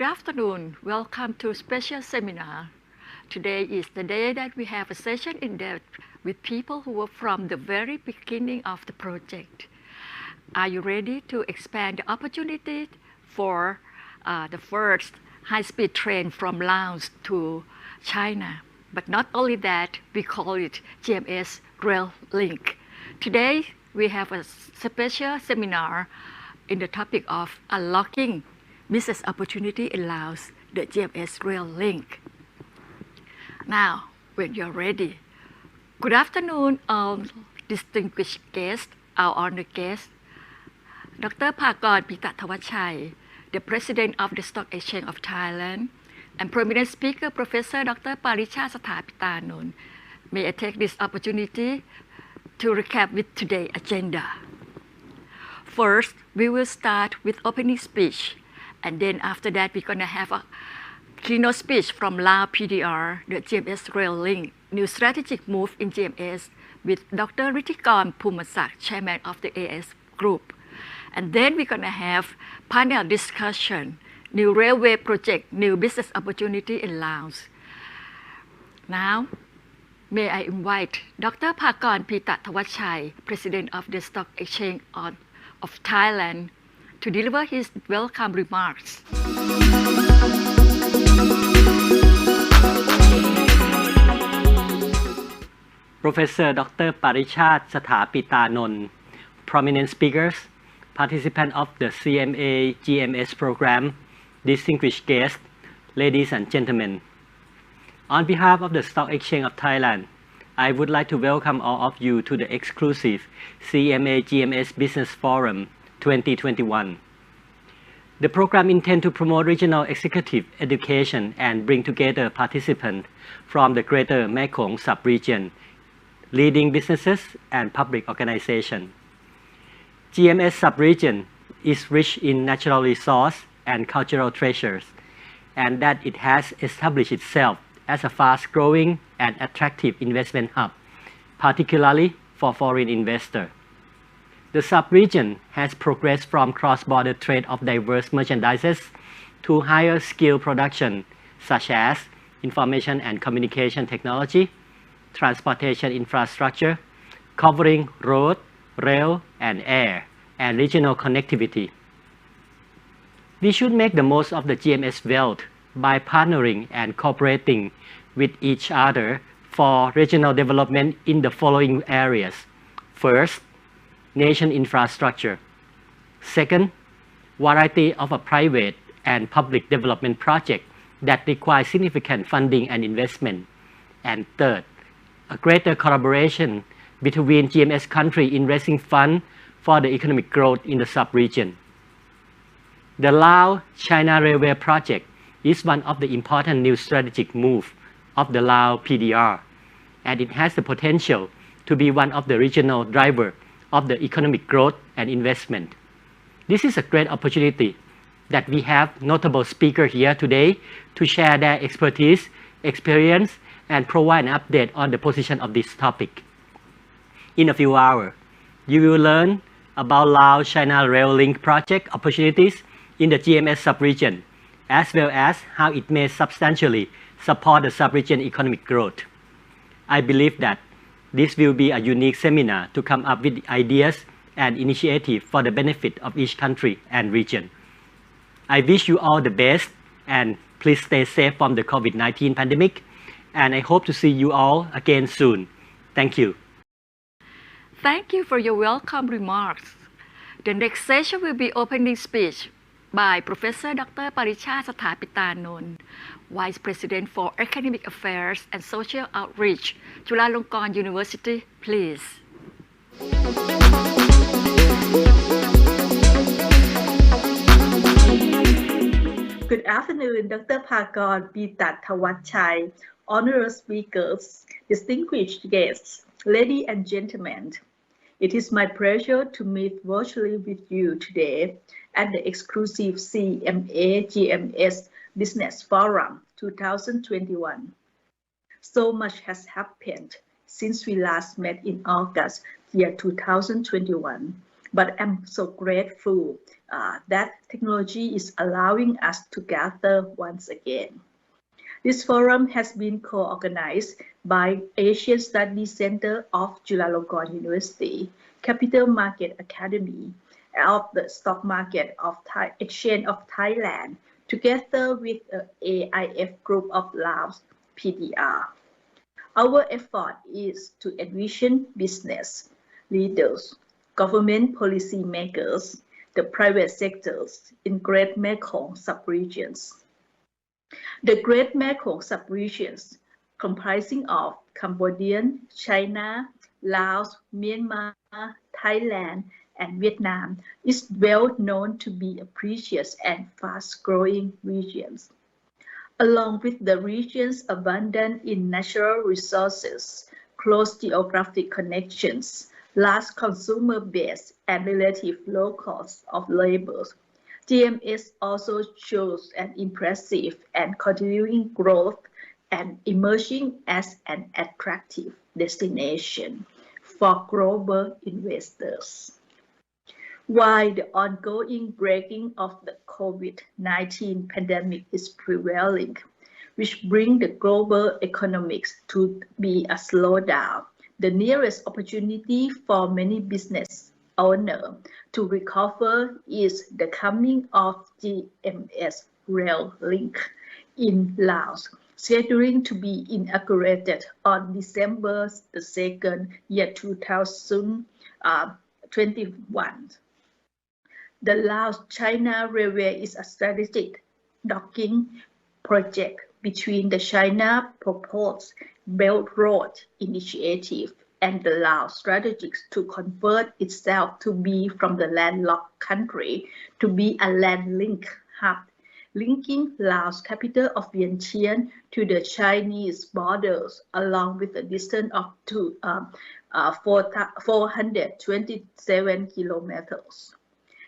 Good afternoon. Welcome to a special seminar. Today is the day that we have a session in depth with people who were from the very beginning of the project. Are you ready to expand the opportunity for the first high-speed train from Laos to China? But not only that, we call it GMS Rail Link. Today, we have a special seminar in the topic of unlocking business opportunity in Laos, the GMS Rail Link. Now, when you're ready, good afternoon, all distinguished guests, our honored guests, Dr. Phakon Pitatawachai, the President of the Stock Exchange of Thailand, and prominent speaker, Professor Dr. Parichat Sathapitanund. May I take this opportunity to recap with today's agenda. First, we will start with opening speech, and then after that, we're going to have a keynote speech from Laos PDR, the GMS Rail Link, new strategic move in GMS with Dr. Rittikon Pumasak, Chairman of the AS Group. And then we're going to have panel discussion, new railway project, new business opportunity in Laos. Now, may I invite Dr. Phakon Pitatawachai, President of the Stock Exchange of Thailand, to deliver his welcome remarks. Professor Dr. Parichat Sathapitanund, prominent speakers, participants of the CMA-GMS program, distinguished guests, ladies and gentlemen. On behalf of the Stock Exchange of Thailand, I would like to welcome all of you to the exclusive CMA-GMS Business Forum 2021. The program intends to promote regional executive education and bring together participants from the Greater Mekong sub-region, leading businesses and public organizations. GMS sub-region is rich in natural resources and cultural treasures, and that it has established itself as a fast-growing and attractive investment hub, particularly for foreign investors. The sub-region has progressed from cross-border trade of diverse merchandises to higher skill production, such as information and communication technology, transportation infrastructure, covering road, rail, and air, and regional connectivity. We should make the most of the GMS wealth by partnering and cooperating with each other for regional development in the following areas. First, nation infrastructure. Second, variety of a private and public development project that require significant funding and investment. And third, a greater collaboration between GMS countries in raising funds for the economic growth in the sub-region. The Lao-China Railway project is one of the important new strategic moves of the Lao PDR, and it has the potential to be one of the regional drivers of the economic growth and investment. This is a great opportunity that we have notable speakers here today to share their expertise, experience, and provide an update on the position of this topic. In a few hours, you will learn about Lao-China Rail Link project opportunities in the GMS sub-region, as well as how it may substantially support the sub-region economic growth. I believe that this will be a unique seminar to come up with ideas and initiatives for the benefit of each country and region. I wish you all the best, and please stay safe from the COVID-19 pandemic, and I hope to see you all again soon. Thank you. Thank you for your welcome remarks. The next session will be opening speech by Professor Dr. Parichat Sathapitanund, Vice President for Academic Affairs and Social Outreach, Chulalongkorn University, please. Good afternoon, Dr. Phakon Pitatawachai, honorary speakers, distinguished guests, ladies and gentlemen. It is my pleasure to meet virtually with you today at the exclusive CMA-GMS Business Forum 2021. So much has happened since we last met in August year 2021, But I'm so grateful that technology is allowing us to gather once again. This forum has been co-organized by Asian Studies Center of Chulalongkorn University, Capital Market Academy, of the Stock Market of Exchange of Thailand, together with the AIF Group of Laos, PDR. Our effort is to envision business leaders, government policy makers, the private sectors in Great Mekong sub-regions. The Great Mekong sub-regions, comprising of Cambodia, China, Laos, Myanmar, Thailand, and Vietnam, is well known to be a precious and fast-growing regions. Along with the regions abundant in natural resources, close geographic connections, large consumer base, and relative low cost of labor, GMS also shows an impressive and continuing growth and emerging as an attractive destination for global investors. While the ongoing breaking of the COVID-19 pandemic is prevailing, which brings the global economics to be a slowdown, the nearest opportunity for many business owners to recover is the coming of GMS rail link in Laos, scheduling to be inaugurated on December 2nd, 2021. The Laos-China Railway is a strategic docking project between the China Proposed Belt Road Initiative and the Laos strategies to convert itself to be from the landlocked country to be a land link hub, linking Laos capital of Vientiane to the Chinese borders along with a distance of 427 kilometers.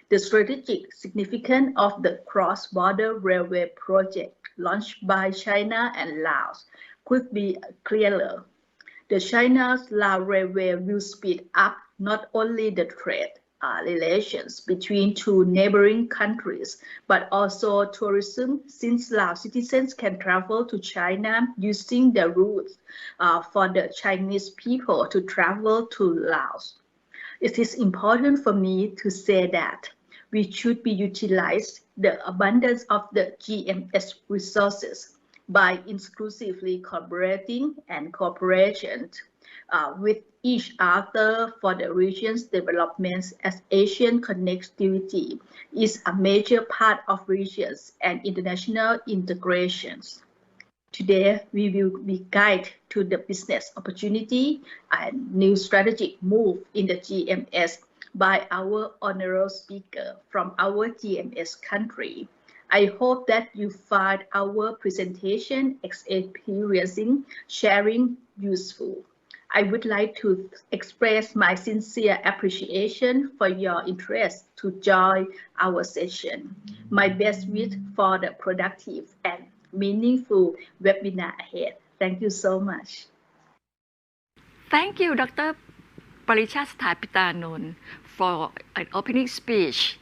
The strategic significance of the cross-border railway project launched by China and Laos could be clearer. The China-Laos Railway will speed up not only the trade relations between two neighboring countries, but also tourism, since Laos citizens can travel to China using the routes for the Chinese people to travel to Laos. It is important for me to say that we should be utilize the abundance of the GMS resources by exclusively collaborating and cooperation with each other for the region's developments, as Asian connectivity is a major part of regions and international integrations. Today, we will be guided to the business opportunity and new strategic move in the GMS by our honorable speaker from our GMS country. I hope that you find our presentation experiencing, sharing useful. I would like to express my sincere appreciation for your interest to join our session. My best wish for the productive and meaningful webinar ahead. Thank you so much. Thank you, Dr. Parichat Sthapitanon, for an opening speech.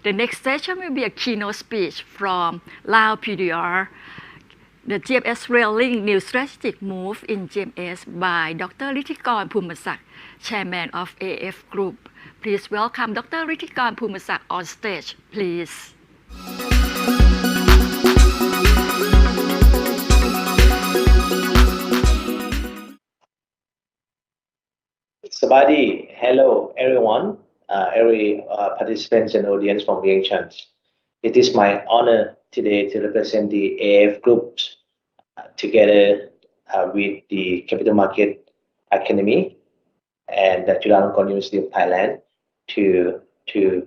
The next session will be a keynote speech from Lao PDR, the GMS Rail Link New Strategic Move in GMS by Dr. Rithikorn Pumasak, Chairman of AF Group. Please welcome Dr. Rithikorn Pumasak on stage, please. Sabadi, hello everyone, every participants and audience from Vientiane. It is my honor today to represent the AF Group together with the Capital Market Academy and the Chulalongkorn University of Thailand to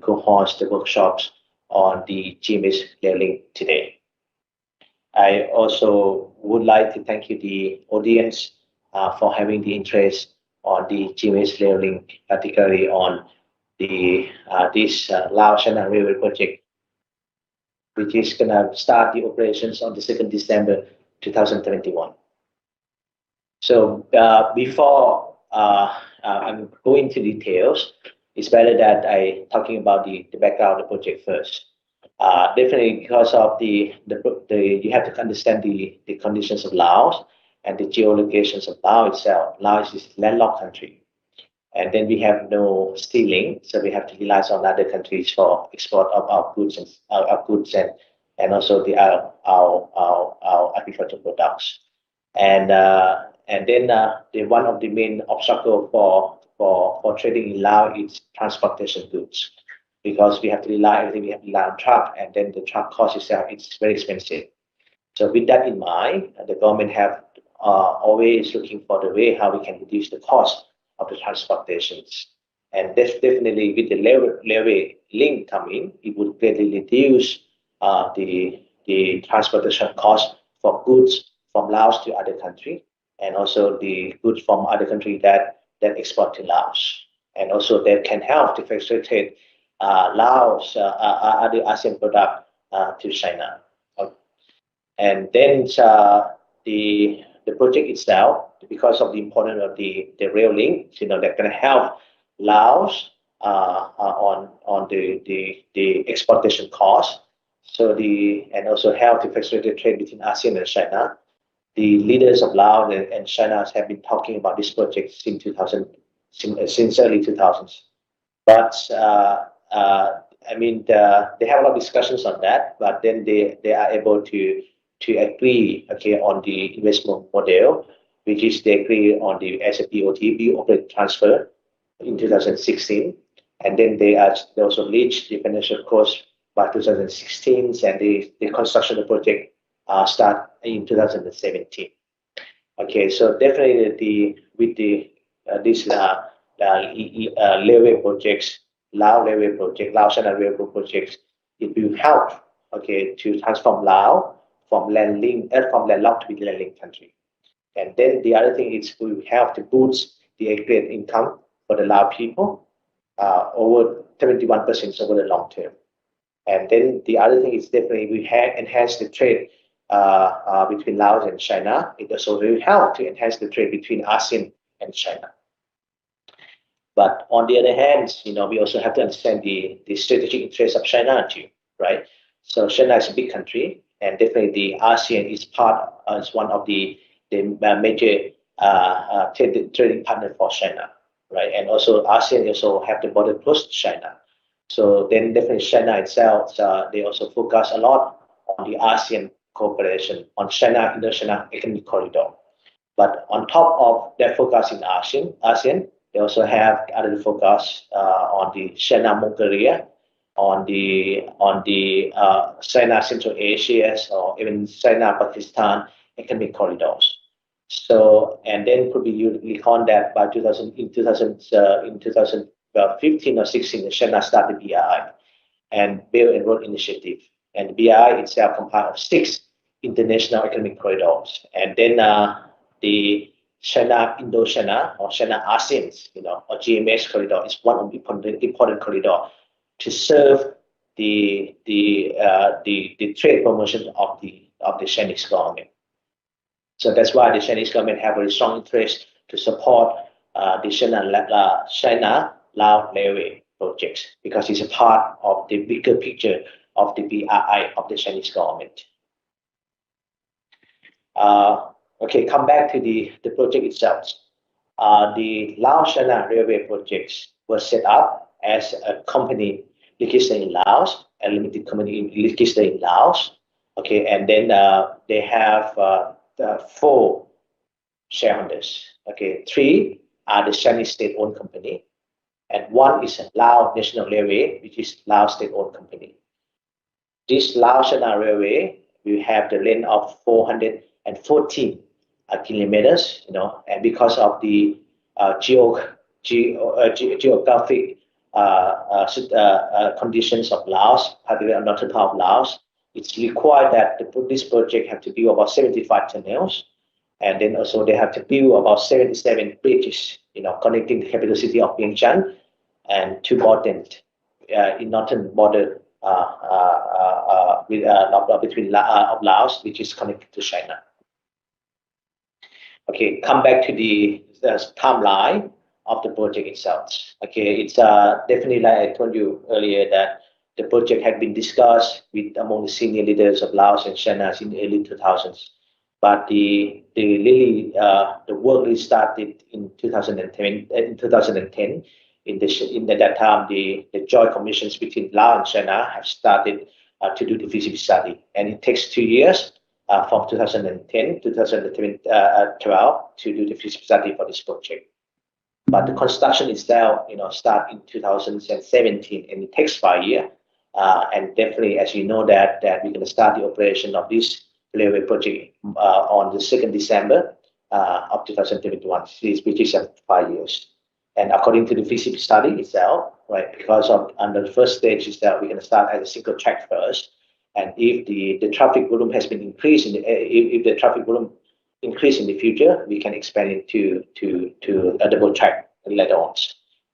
co-host the workshops on the GMS Rail today. I also would like to thank you, the audience, for having the interest on the GMS Rail, particularly on the this Lao-China Railway project, which is going to start the operations on the 2nd December 2021. So before I'm going to details, it's better that I talking about the background of the project first. Definitely because of the you have to understand the conditions of Laos and the geolocations of Laos itself. Laos is a landlocked country, and then we have no sea link, so we have to rely on other countries for export of our goods and also our agricultural products. And then the one of the main obstacle for trading in Laos is transportation goods, because we have to rely on truck, and then the truck cost itself is very expensive. So with that in mind, the government have always looking for the way how we can reduce the cost of the transportations. And definitely with the railway link coming, it would greatly reduce the transportation cost for goods from Laos to other country, and also the goods from other country that export to Laos. And also that can help to facilitate Laos other ASEAN product to China. And then the project itself, because of the importance of the rail link, they're going to help Laos on the exportation cost. So and also help to facilitate trade between ASEAN and China. The leaders of Laos and China have been talking about this project since early 2000s. But I mean, they have a lot of discussions on that, but then they are able to agree, okay, on the investment model, which is they agree on the SAPOT, operate transfer, in 2016, and then they also reached the financial close by 2016, and the construction of the project start in 2017. Okay, so definitely with this railway projects, Lao China railway projects, it will help, okay, to transform Lao from landlocked to landlinked country. And then the other thing is we will help to boost the aggregate income for the Lao people over 71% over the long term. And then the other thing is definitely we enhance the trade between Laos and China. It also will help to enhance the trade between ASEAN and China. But on the other hand, we also have to understand the strategic interests of China too, right? So China is a big country, and definitely the ASEAN is one of the major trading partner for China, right? And also ASEAN also have the border close to China. So then definitely China itself, they also focus a lot on the ASEAN cooperation, on China-Indo-China economic corridor. But on top of that focus in ASEAN, they also have other focus on the China-Mongolia, on the China Central Asia, or even China-Pakistan economic corridors. So, and then could be you recall that by 2015 or 16, China started BRI and Belt and Road Initiative. And BRI itself comprised of 6 international economic corridors. And then the China-Indo-China or China-ASEAN, or GMS corridor is one of the important corridor to serve the trade promotion of the Chinese government. So that's why the Chinese government have a very strong interest to support the China-Lao railway projects, because it's a part of the bigger picture of the BRI of the Chinese government. Okay, come back to the project itself. The Lao-China railway projects were set up as a company registered in Laos, a limited company registered in Laos. Okay, and then they have 4 shareholders. Okay, 3 are the Chinese state-owned company, and 1 is a Lao National Railway, which is Lao state-owned company. This Lao-China railway will have the length of 414 kilometers, and because of the geographic conditions of Laos, particularly on the northern part of Laos, it's required that this project have to build about 75 tunnels, and then also they have to build about 77 bridges, connecting the capital city of Vientiane and to Bordent in northern border between Laos, which is connected to China. Okay, come back to the timeline of the project itself. Okay, it's definitely like I told you earlier that the project had been discussed with among the senior leaders of Laos and China in the early 2000s, but the work really started in 2010. In that time, the joint commissions between Laos and China have started to do the feasibility study, and it takes 2 years from 2010 to 2012 to do the feasibility study for this project. But the construction itself, start in 2017, and it takes 5 years. And definitely, as you know, that we're going to start the operation of this railway project on the 2nd December of 2021, which is 5 years. And according to the feasibility study itself, right, because of under the first stage is that we're going to start as a single track first, and if the traffic volume has been increased, if the traffic volume increase in the future, we can expand it to a double track later on.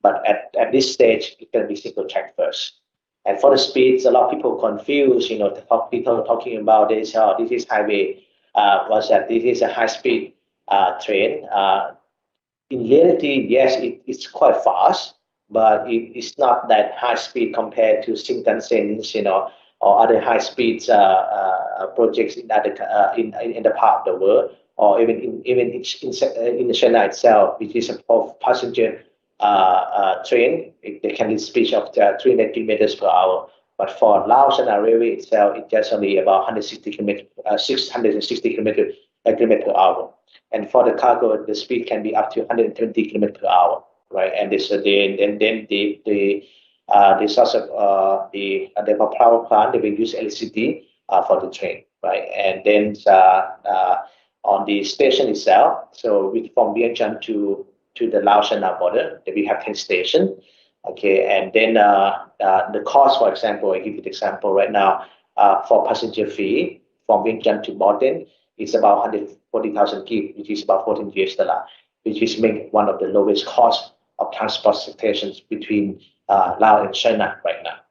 But at this stage, it's going to be single track first. And for the speeds, a lot of people confuse, people talking about this, this is highway, was that this is a high speed train. In reality, yes, it's quite fast, but it's not that high speed compared to Shinkansen, or other high speeds projects in the part of the world, or even in China itself, which is a passenger train. They can reach speed of 300 kilometers per hour. But for Laos and railway itself, it's just only about 660 kilometers per hour. And for the cargo, the speed can be up to 120 kilometers per hour, right? And this then the source of the power plant, they will use electricity for the train, right? And then on the station itself, so from Vientiane to the Laos-China border, we have 10 stations. Okay, and then the cost, for example, I give you the example right now, for passenger fee from Vientiane to Bauten, it's about 140,000 kip, which is about $14, which is make one of the lowest cost of transport stations between Laos and China right now.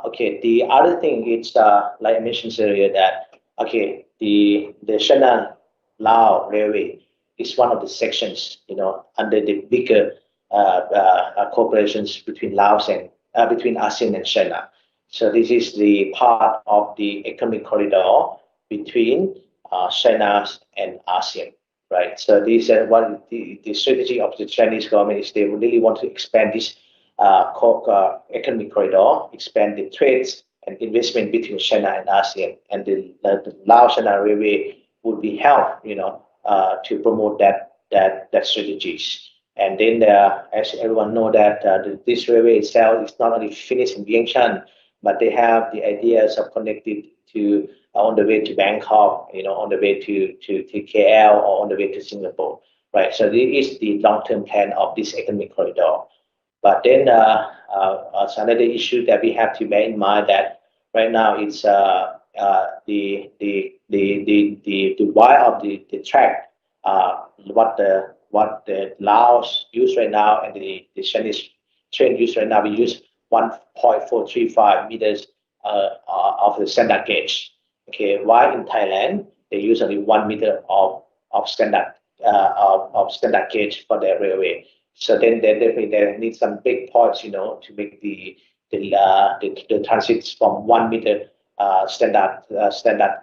Okay, the other thing is, like I mentioned earlier, that the China-Laos railway is one of the sections, under the bigger cooperations between Laos and between ASEAN and China. So this is the part of the economic corridor between China and ASEAN, right? So this what the strategy of the Chinese government is. They really want to expand this economic corridor, expand the trades and investment between China and ASEAN, and the Laos-China railway would be helped, to promote that strategies. And then, as everyone know that this railway itself is not only finished in Vientiane, but they have the ideas of connected to on the way to Bangkok, on the way to KL, or on the way to Singapore, right? So this is the long-term plan of this economic corridor. But then another issue that we have to bear in mind that right now it's the wide of the track, what the Laos use right now and the Chinese train use right now. We use 1.435 meters of the standard gauge. Okay, while in Thailand they use only 1 meter of standard gauge for their railway. So then they definitely need some big points, to make the transits from 1 meter standard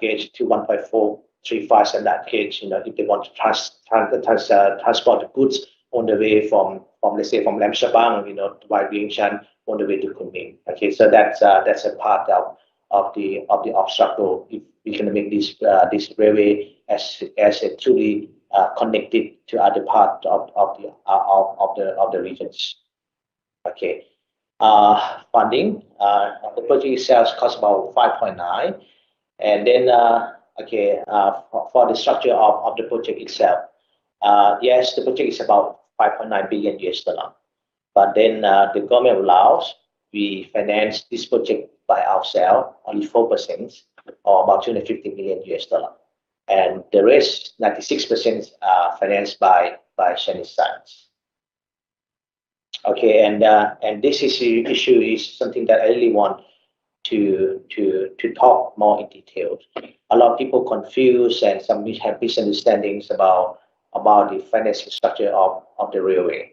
gauge to 1.435 standard gauge. If they want to transport the goods on the way from let's say from Lam Shabang, via Vientiane on the way to Kunming. Okay, so that's a part of the obstacle if we can make this railway as a truly connected to other part of the regions. Okay, funding. The project itself costs about 5.9, and then for the structure of the project itself, yes, the project is about $5.9 billion. But then the government of Laos, we finance this project by ourselves, only 4%, or about $250 million. And the rest, 96%, are financed by Chinese sides. Okay, and this issue is something that I really want to talk more in detail. A lot of people confused and some have misunderstandings about the financing structure of the railway.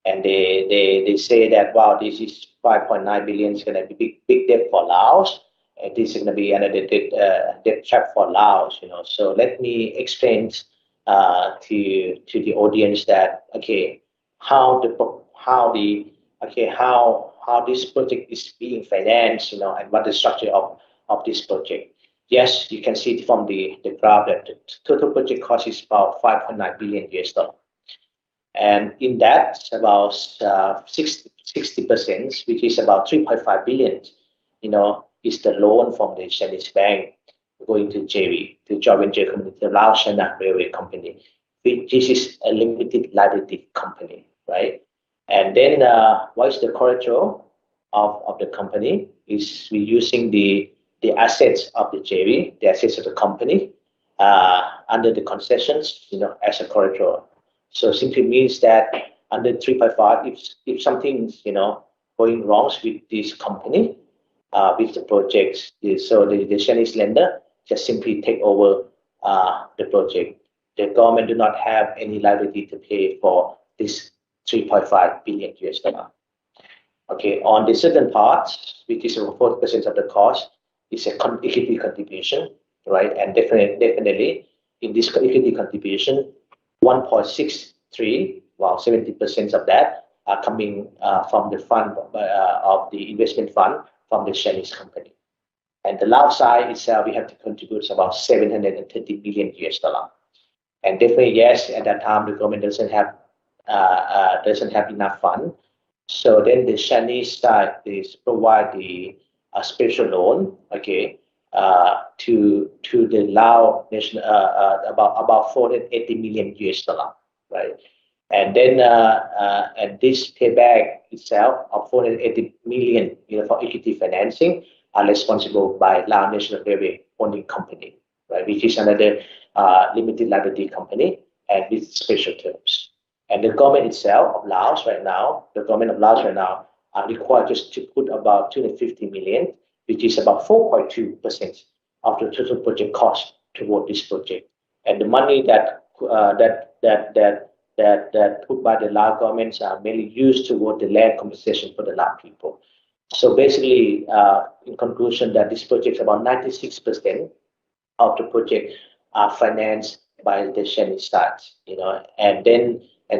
And they say that, wow, this is 5.9 billion is going to be big debt for Laos. And this is going to be another debt trap for Laos, So let me explain to the audience that, okay, how this project is being financed, and what the structure of this project. Yes, you can see from the graph that the total project cost is about 5.9 billion US dollar. And in that, about 60%, which is about 3.5 billion, is the loan from the Chinese bank going to JV, to joint venture company, the Laos China Railway Company. This is a limited liability company, right? And then what is the collateral of the company? Is we're using the assets of the JV, the assets of the company under the concessions, as a collateral. So simply means that under 3.5, if something's going wrong with this company, with the projects, so the Chinese lender just simply take over the project. The government do not have any liability to pay for this 3.5 billion US dollar. Okay, on the certain parts, which is over 40% of the cost, is a equity contribution, right? And definitely in this equity contribution, 1.63, well, 70% of that are coming from the fund of the investment fund from the Chinese company. And the Laos side itself, we have to contribute about 730 billion US dollar. And definitely, yes, at that time the government doesn't have enough fund. So then the Chinese side is provide the special loan, okay, to the Lao national about 480 million US dollar, right? And then and this payback itself of 480 million, for equity financing are responsible by Lao National Railway Holding Company, right, which is another limited liability company and with special terms. And the government itself of Laos right now, are required just to put about 250 million, which is about 4.2% of the total project cost toward this project. And the money that put by the Lao governments are mainly used toward the land compensation for the Lao people. So basically, in conclusion, that this project, about 96% of the project are financed by the Chinese side, and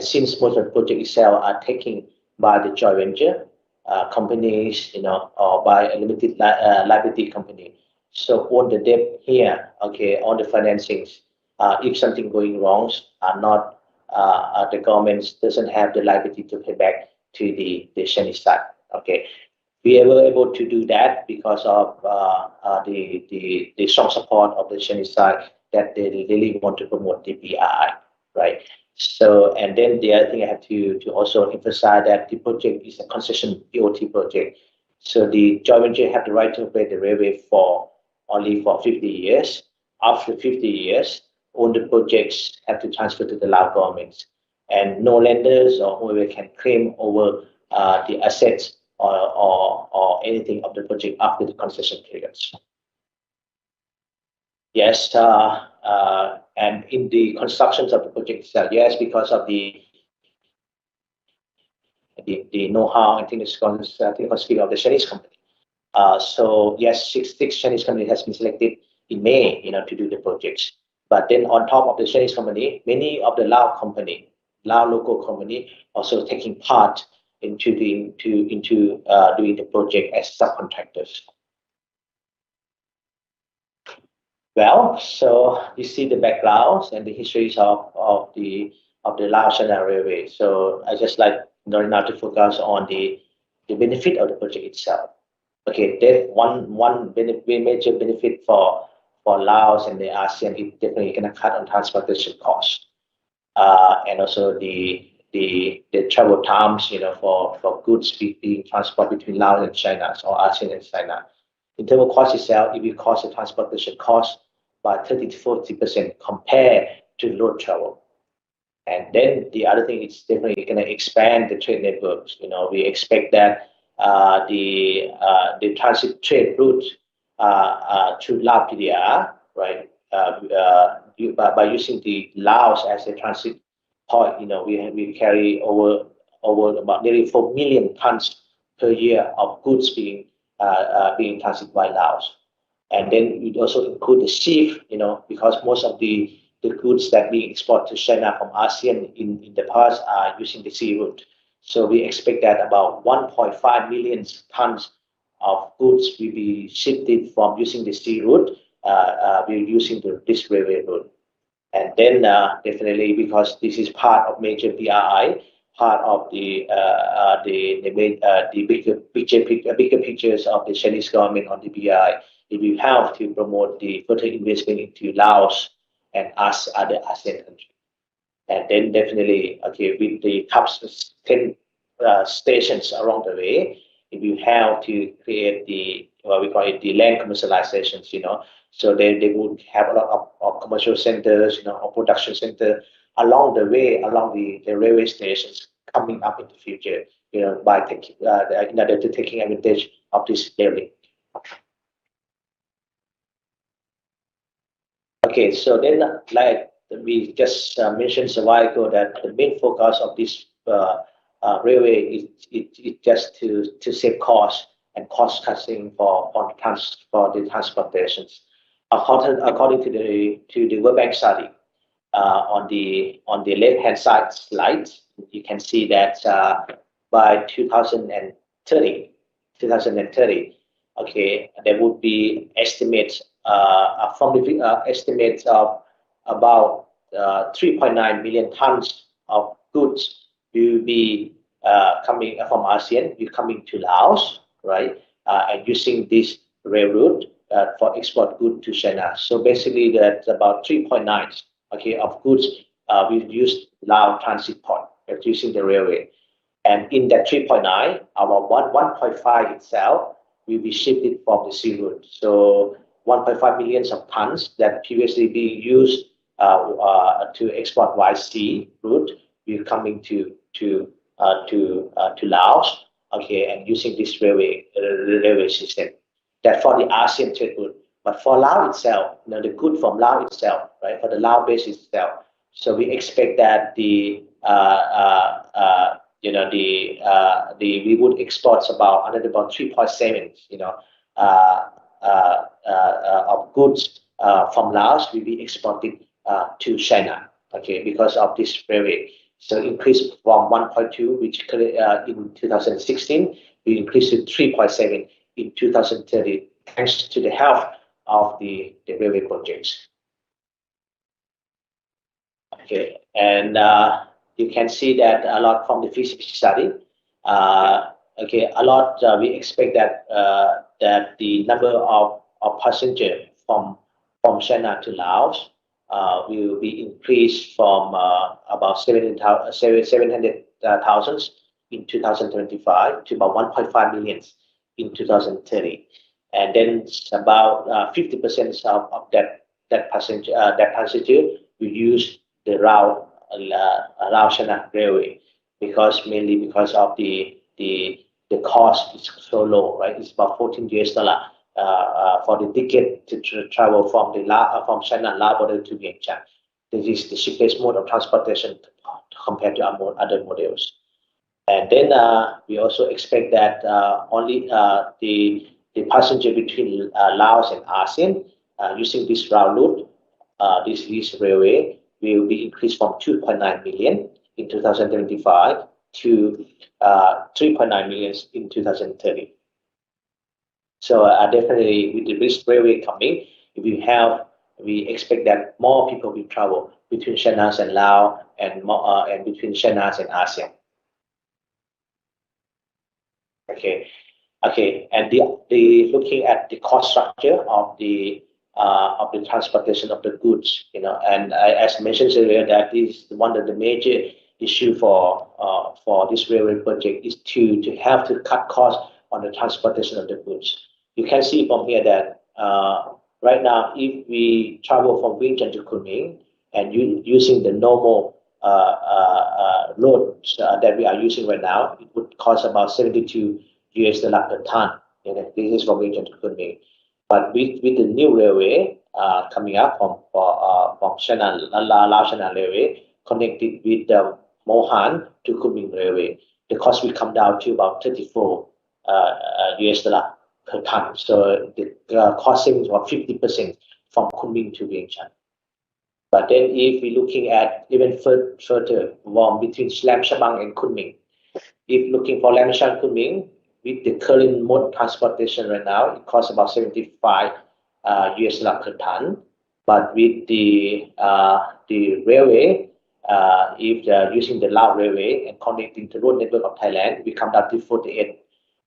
since most of the project itself are taken by the joint venture companies, or by a limited liability company. So all the debt here, okay, all the financings, if something going wrong, are not the government doesn't have the liability to pay back to the Chinese side. Okay, we were able to do that because of the strong support of the Chinese side that they really want to promote the BRI, right? So, and then the other thing I have to also emphasize that the project is a concession BOT project. So the joint venture have the right to operate the railway only for 50 years. After 50 years, all the projects have to transfer to the Lao governments, and no lenders or whoever can claim over the assets or anything of the project after the concession periods. Yes, and in the constructions of the project itself, yes, because of the know-how and technical skill of the Chinese company. So yes, six Chinese company has been selected in May, to do the projects. But then on top of the Chinese company, many of the Lao local company also taking part into doing the project as subcontractors. Well, so you see the backgrounds and the histories of the Laos China Railway. So I just like now to focus on the benefit of the project itself. Okay, there's one major benefit for Laos and the ASEAN is definitely going to cut on transportation costs, and also the travel times, for goods being transported between Laos and China, or ASEAN and China. In terms of cost itself, it will cost the transportation cost by 30 to 40% compared to road travel. And then the other thing is definitely going to expand the trade networks. We expect that the transit trade route to Laos PDR, right? By using the Laos as a transit point, we carry over about nearly 4 million tons per year of goods being transited by Laos. And then we also include the sea, because most of the goods that we export to China from ASEAN in the past are using the sea route. So we expect that about 1.5 million tons of goods will be shifted from using the sea route, we're using this railway route. And then definitely, because this is part of major BRI, part of the bigger pictures of the Chinese government on the BRI, it will help to promote the further investment into Laos and other ASEAN countries. And then definitely, with the top 10 stations along the way, it will help to create what we call it, the land commercializations, So they would have a lot of commercial centers, or production center along the way, along the railway stations coming up in the future, by taking, in order to taking advantage of this railway. Okay, so then, like we just mentioned a while ago, that the main focus of this railway is just to save costs and cost cutting for the transportations. According to the World Bank study, on the left-hand side slide, you can see that by 2030, there would be estimates from the estimates of about 3.9 million tons of goods will be coming from ASEAN, will coming to Laos, right? And using this railroad for export goods to China. So basically, that's about 3.9 of goods we use Laos transit point using the railway. And in that 3.9, about 1.5 itself will be shifted from the sea route. So 1.5 million of tons that previously being used to export by sea route will coming to Laos, and using this railway system. That for the ASEAN trade route, but for Laos itself, the good from Laos itself, right? For the Laos base itself, so we expect that we would export about 3.7, of goods from Laos will be exported to China, because of this railway. So increase from 1.2, which in 2016, we increased to 3.7 in 2030, thanks to the help of the railway projects. And you can see that a lot from the feasibility study. A lot we expect that that the number of passengers from China to Laos will be increased from about 700,000 in 2025 to about 1.5 million in 2030, and then about 50% of that passenger will use the Laos China railway, mainly because of the cost is so low, right? It's about $14 for the ticket to travel from China Laos border to Vientiane. This is the cheapest mode of transportation compared to other models. And then we also expect that only the passenger between Laos and ASEAN using this route, this railway, will be increased from 2.9 million in 2025 to 3.9 million in 2030. So definitely, with the railway coming, we expect that more people will travel between China and Laos and between China and ASEAN. And the looking at the cost structure of the transportation of the goods, and as mentioned earlier, that is one of the major issue for this railway project is to have to cut costs on the transportation of the goods. You can see from here that right now, if we travel from Vientiane to Kunming and using the normal roads that we are using right now, it would cost about $72 US$ per ton. This is from Vientiane to Kunming. But with the new railway coming up from China, Laos China Railway, connected with the Mohan to Kunming Railway, the cost will come down to about $34 per ton. So the cost savings of 50% from Kunming to Vientiane. But then if we're looking at even further between Lam Shabang and Kunming, if looking for Lam Shabang Kunming, with the current mode transportation right now, it costs about $75 per ton. But with the railway, if they're using the Lao railway and connecting to road network of Thailand, we come down to $48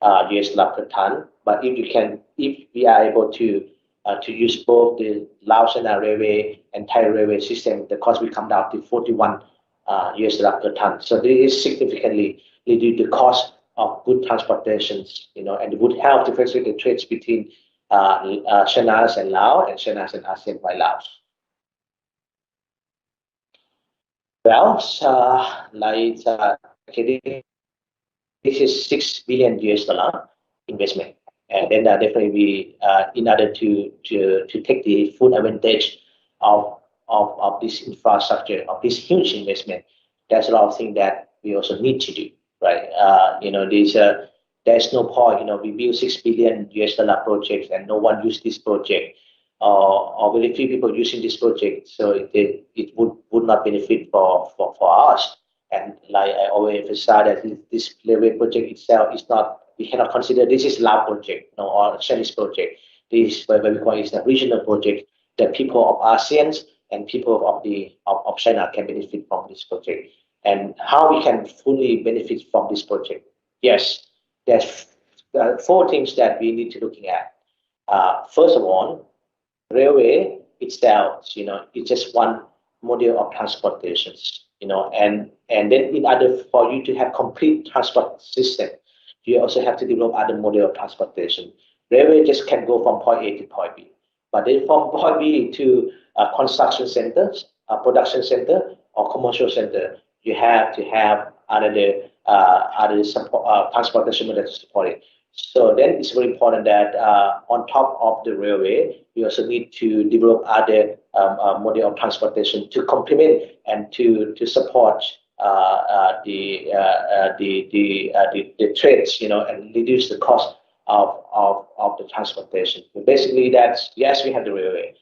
per ton. But if we are able to use both the Lao China railway and Thai railway system, the cost will come down to $41 per ton. So this is significantly reduce the cost of good transportations, and it would help to facilitate the trades between China and Laos and China and ASEAN by Laos. Well, this is $6 billion investment, and then definitely we, in order to take the full advantage of this infrastructure, of this huge investment, there's a lot of things that we also need to do, right? There's no point, we build $6 billion projects and no one use this project, or very few people using this project, so it would not benefit for us. And like I always emphasize that this railway project itself is not, we cannot consider this is Lao project, or Chinese project. This is what we call is a regional project that people of ASEAN and people of China can benefit from this project. And how we can fully benefit from this project? Yes, there's 4 things that we need to looking at. First of all, railway itself, it's just one model of transportations, and then in order for you to have complete transport system, you also have to develop other model of transportation. Railway just can go from point A to point B, but then from point B to construction centers, production center, or commercial center, you have to have other support, transportation model to support it. So then it's very important that on top of the railway, we also need to develop other model of transportation to complement and to support the trades, and reduce the cost of the transportation. But basically, that's, yes, we have the railway,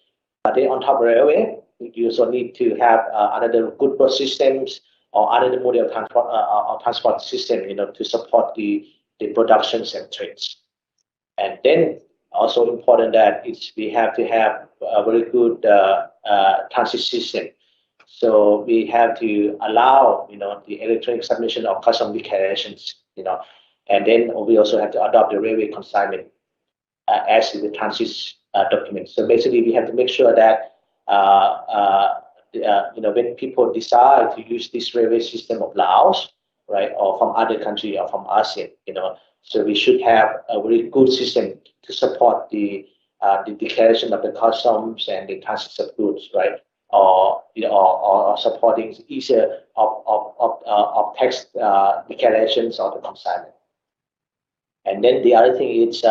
but then on top of railway, you also need to have other good bus systems or other model of transport system, to support the productions and trades. And then also important that we have to have a very good transit system. So we have to allow, the electronic submission of custom declarations, and then we also have to adopt the railway consignment as the transit document. So basically, we have to make sure that when people decide to use this railway system of Laos, right, or from other country or from ASEAN, so we should have a very good system to support the declaration of the customs and the transit of goods, right, or supporting either of tax declarations or the consignment. And then the other thing is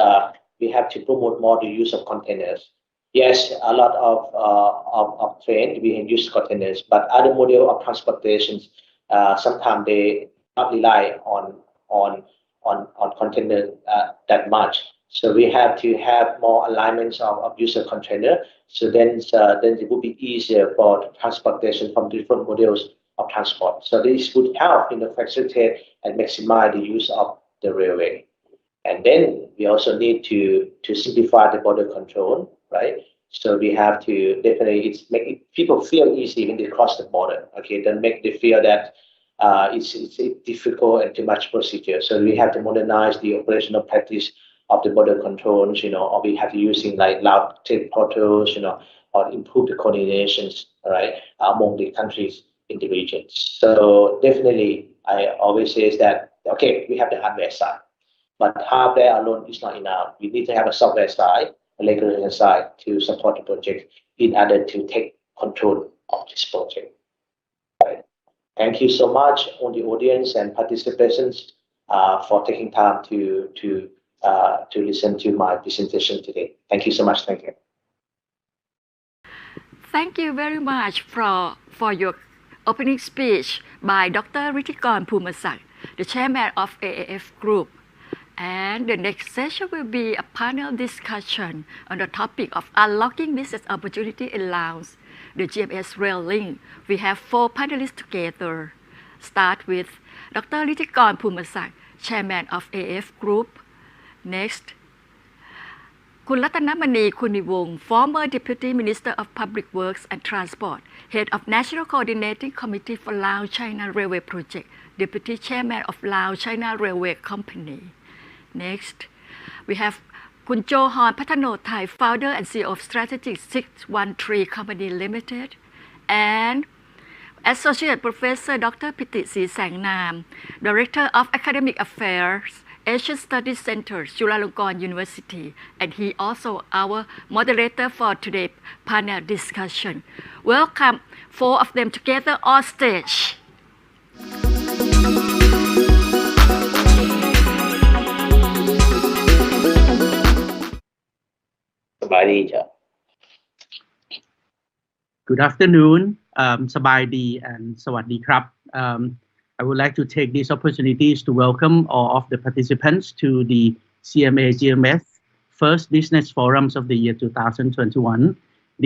we have to promote more the use of containers. Yes, a lot of train we use containers, but other model of transportations sometimes they not rely on container that much. So we have to have more alignments of user container. So then it would be easier for transportation from different models of transport. So this would help facilitate and maximize the use of the railway. And then we also need to simplify the border control, right? So we have to definitely make people feel easy when they cross the border. Okay, don't make them feel that it's difficult and too much procedure. So we have to modernize the operational practice of the border controls, or we have to using like loud trade portals, or improve the coordinations, right, among the countries in the region. So definitely, I always say is that okay, we have the hardware side, but hardware alone is not enough. We need to have a software side, a regulation side to support the project in order to take control of this project. Right. Thank you so much on the audience and participants. for taking time to listen to my presentation today. Thank you so much. Thank you. Thank you very much for your opening speech by Dr. Rittikon Pumasak, the chairman of AAF Group. And the next session will be a panel discussion on the topic of unlocking business opportunity in Laos, the GMS Rail Link. We have 4 panelists together. Start with Dr. Rittikon Pumasak, chairman of AAF Group. Next, คุณรัตนมณีคุณนิวงศ์ former Deputy Minister of Public Works and Transport, Head of National Coordinating Committee for Lao China Railway Project, Deputy Chairman of Lao China Railway Company. Next, we have คุณโจฮอนพัฒโนไทย Founder and CEO of Strategic 613 Company Limited, and Associate Professor Dr. Piti Sri Sang Nam, Director of Academic Affairs, Asian Studies Center, Chulalongkorn University, and he also our moderator for today's panel discussion. Welcome 4 of them together on stage. สบายดีจ้ะ Good afternoon, Sabaydi and Sawadee Krab. I would like to take these opportunities to welcome all of the participants to the CMA-GMS First Business Forums of the year 2021.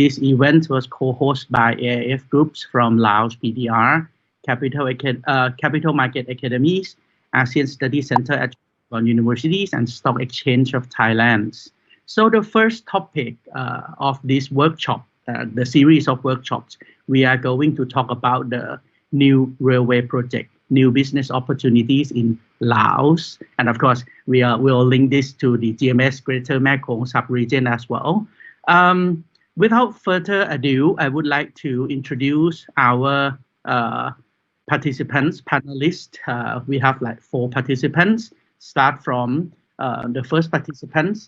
This event was co-hosted by AIF Groups from Laos PDR, Capital Market Academies, ASEAN Study Center at Universities, and Stock Exchange of Thailand. So the first topic of this workshop, the series of workshops, we are going to talk about the new railway project, new business opportunities in Laos, and of course we will link this to the GMS Greater Mekong sub-region as well. Without further ado, I would like to introduce our participants, panelists. We have like 4 participants. Start from the first participants,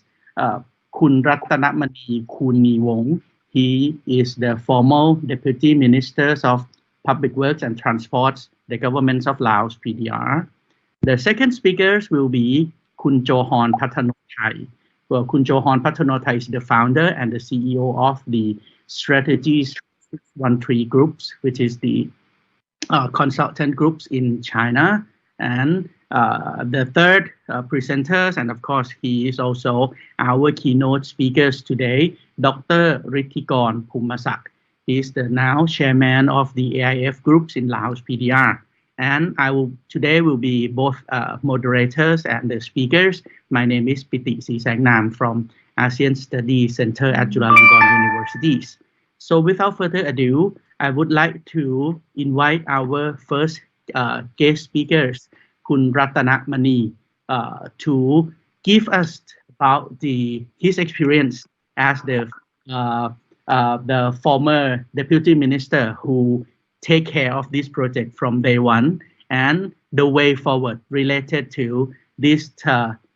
Kun Ratanamani Kunniwong. He is the former Deputy Minister of Public Works and Transports, the Government of Laos PDR. The second speakers will be Kun Johon Pathanothai. Well, Kun Johon Pathanothai is the founder and the CEO of the Strategies 613 Groups, which is the consultant groups in China. And the third presenters, and of course, he is also our keynote speakers today, Dr. Rittikon Pumasak. He is the now chairman of the AIF Groups in Laos PDR. And today will be both moderators and the speakers. My name is Piti Sri Sang Nam from ASEAN Study Center at Chulalongkorn Universities. So without further ado, I would like to invite our first guest speakers, Kun Ratanamani, to give us about his experience as the former deputy minister who take care of this project from day one and the way forward related to this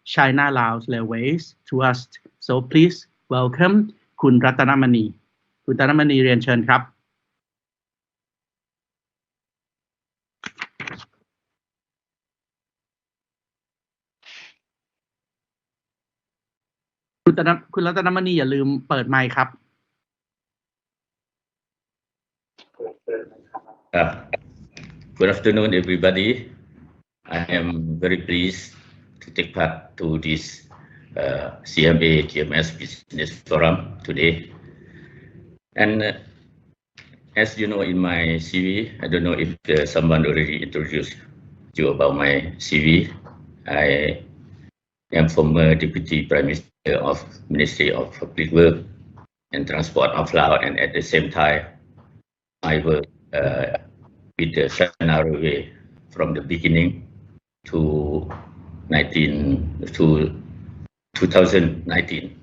China-Laos Railways to us. So please welcome Kun Ratanamani. Kun Ratanamani เรียนเชิญครับ คุณรัตนมณีอย่าลืมเปิดไมค์ครับ Good afternoon, everybody. I am very pleased to take part to this CMA-GMS Business Forum today. And as you know, in my CV, I don't know if someone already introduced you about my CV. I am former Deputy Prime Minister of Ministry of Public Works and Transport of Laos, and at the same time, I work with the China Railway from the beginning to 2019.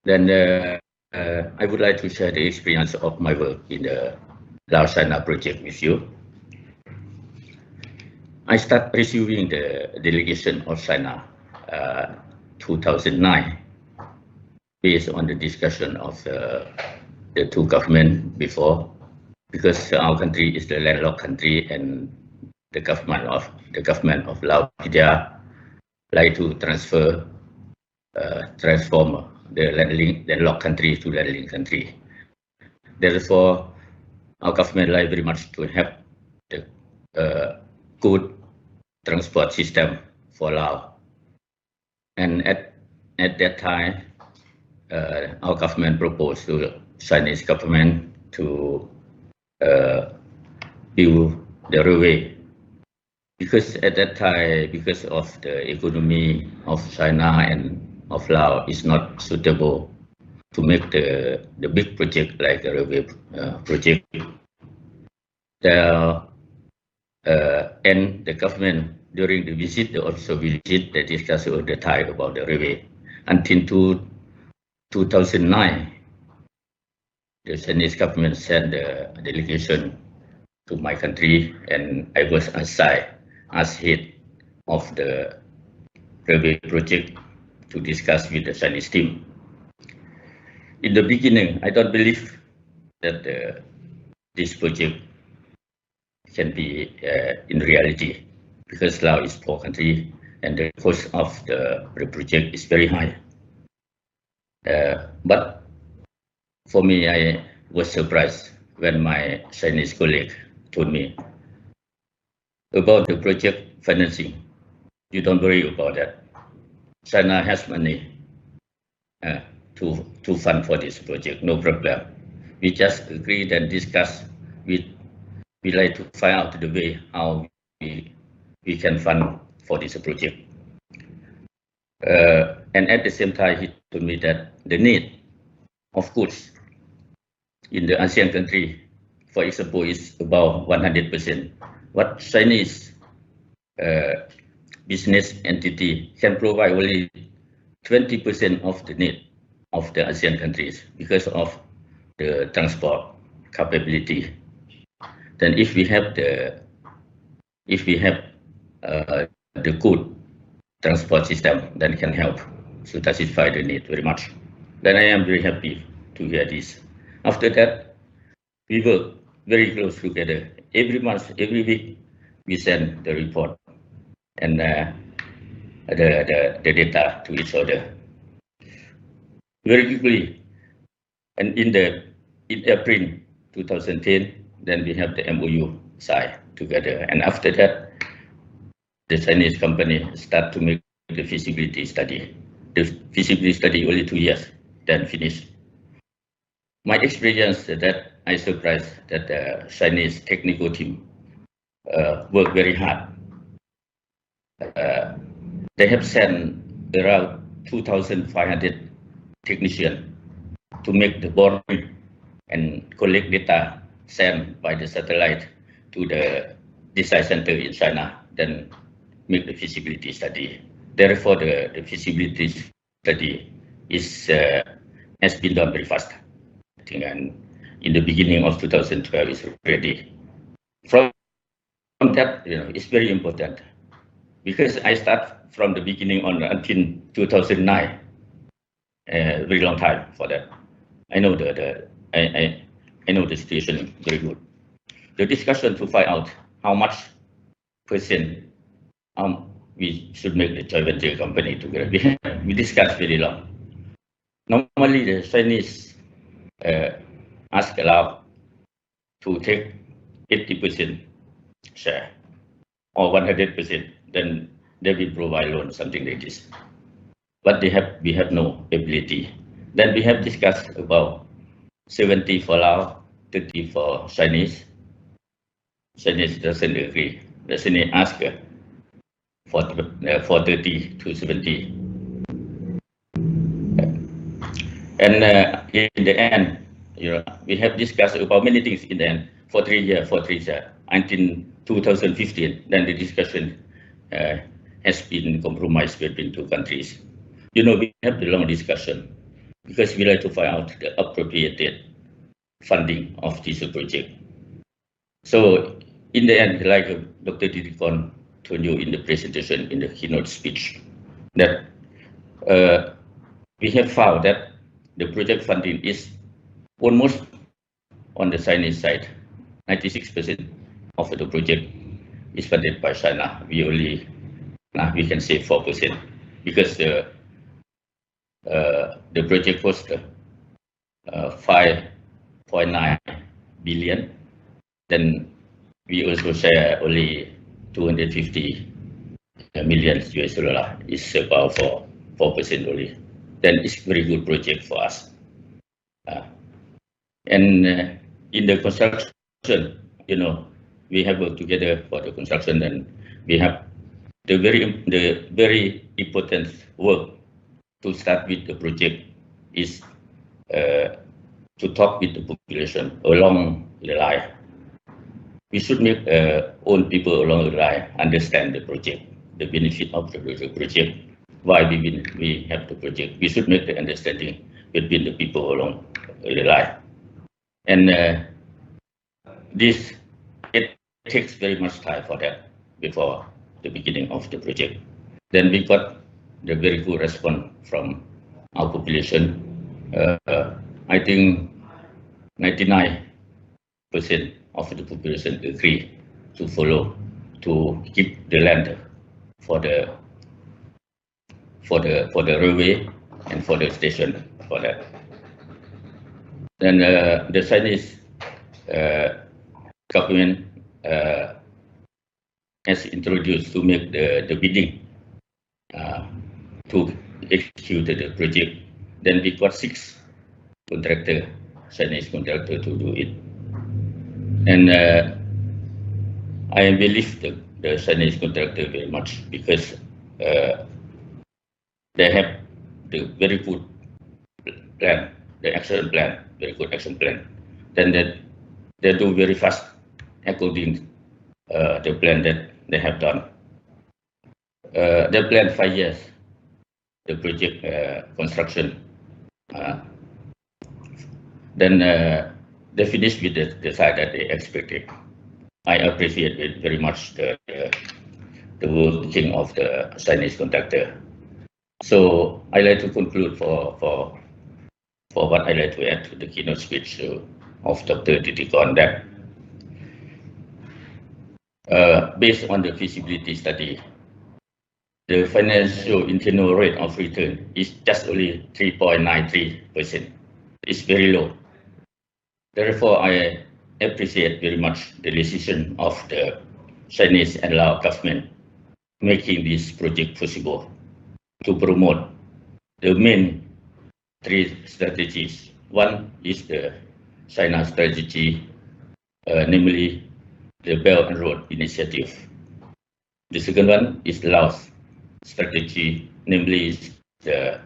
Then I would like to share the experience of my work in the Lao China project with you. I started receiving the delegation of China 2009 based on the discussion of the 2 governments before, because our country is the landlocked country and the government of Laos like to transform the landlocked country to landlocked country. Therefore, our government like very much to have the good transport system for Laos. And at that time, our government proposed to Chinese government to build the railway, because at that time, because of the economy of China and of Laos is not suitable to make the big project like the railway project. And the government during the visit, they also visit, they discuss all the time about the railway. Until 2009, the Chinese government sent the delegation to my country, and I was assigned as head of the railway project to discuss with the Chinese team. In the beginning, I don't believe that this project can be in reality, because Laos is a poor country and the cost of the project is very high. But for me, I was surprised when my Chinese colleague told me about the project financing. You don't worry about that. China has money to fund for this project, no problem. We just agreed and discussed. We like to find out the way how we can fund for this project. And at the same time, he told me that the need of goods in the ASEAN country, for example, is about 100%. What Chinese business entity can provide only 20% of the need of the ASEAN countries because of the transport capability. Then if we have the good transport system, then it can help to satisfy the need very much. Then I am very happy to hear this. After that, we work very close together. Every month, every week, we send the report and the data to each other. Very quickly, and in April 2010, then we have the MOU signed together. And after that, the Chinese company start to make the feasibility study. The feasibility study only 2 years, then finished. My experience is that I surprised that the Chinese technical team work very hard. They have sent around 2,500 technicians to make the boring and collect data sent by the satellite to the design center in China, then make the feasibility study. Therefore, the feasibility study has been done very fast. I think, and in the beginning of 2012 is ready. From that, it's very important, because I start from the beginning on until 2009. A very long time for that. I know I know the situation very good. The discussion to find out how much percent we should make the joint venture company together. We discussed very long. Normally, the Chinese ask Laos to take 80% share or 100%. Then they will provide loan, something like this. But we have no ability. Then we have discussed about 70 for Laos, 30 for Chinese. Chinese doesn't agree. The Chinese ask for 30 to 70. And in the end, we have discussed about many things in the end for 3 years, until 2015. Then the discussion has been compromised between two countries. We have the long discussion because we like to find out the appropriate funding of this project. So in the end, like Dr. Didikon told you in the presentation, in the keynote speech, that we have found that the project funding is almost on the Chinese side, 96% of the project. is funded by China. We only, we can say 4% because the project cost 5.9 billion. Then we also share only 250 million US dollar. It's about 4% only. Then it's very good project for us. And in the construction, you know, we have worked together for the construction, and we have the very important work to start with the project is to talk with the population along the line. We should make all people along the line understand the project, the benefit of the project, why we have the project. We should make the understanding between the people along the line. And it takes very much time for that before the beginning of the project. Then we got the very good response from our population. I think 99% of the population agree to follow, to keep the land for the railway and for the station for that. Then the Chinese government has introduced to make the bidding to execute the project. Then we got 6 contractor, Chinese contractor to do it. And I believe the Chinese contractor very much because they have the very good plan, the action plan, very good action plan. Then they do very fast according the plan that they have done. They plan 5 years, the project construction. Then they finished with the side that they expected. I appreciate it very much the working of the Chinese contractor. So I like to conclude for what I like to add to the keynote speech of Dr. Titikon, that based on the feasibility study, the financial internal rate of return is just only 3.93%. It's very low. Therefore, I appreciate very much the decision of the Chinese and Laos government making this project possible to promote the main 3 strategies. One is the China strategy, namely the Belt and Road Initiative. The second one is Laos strategy, namely the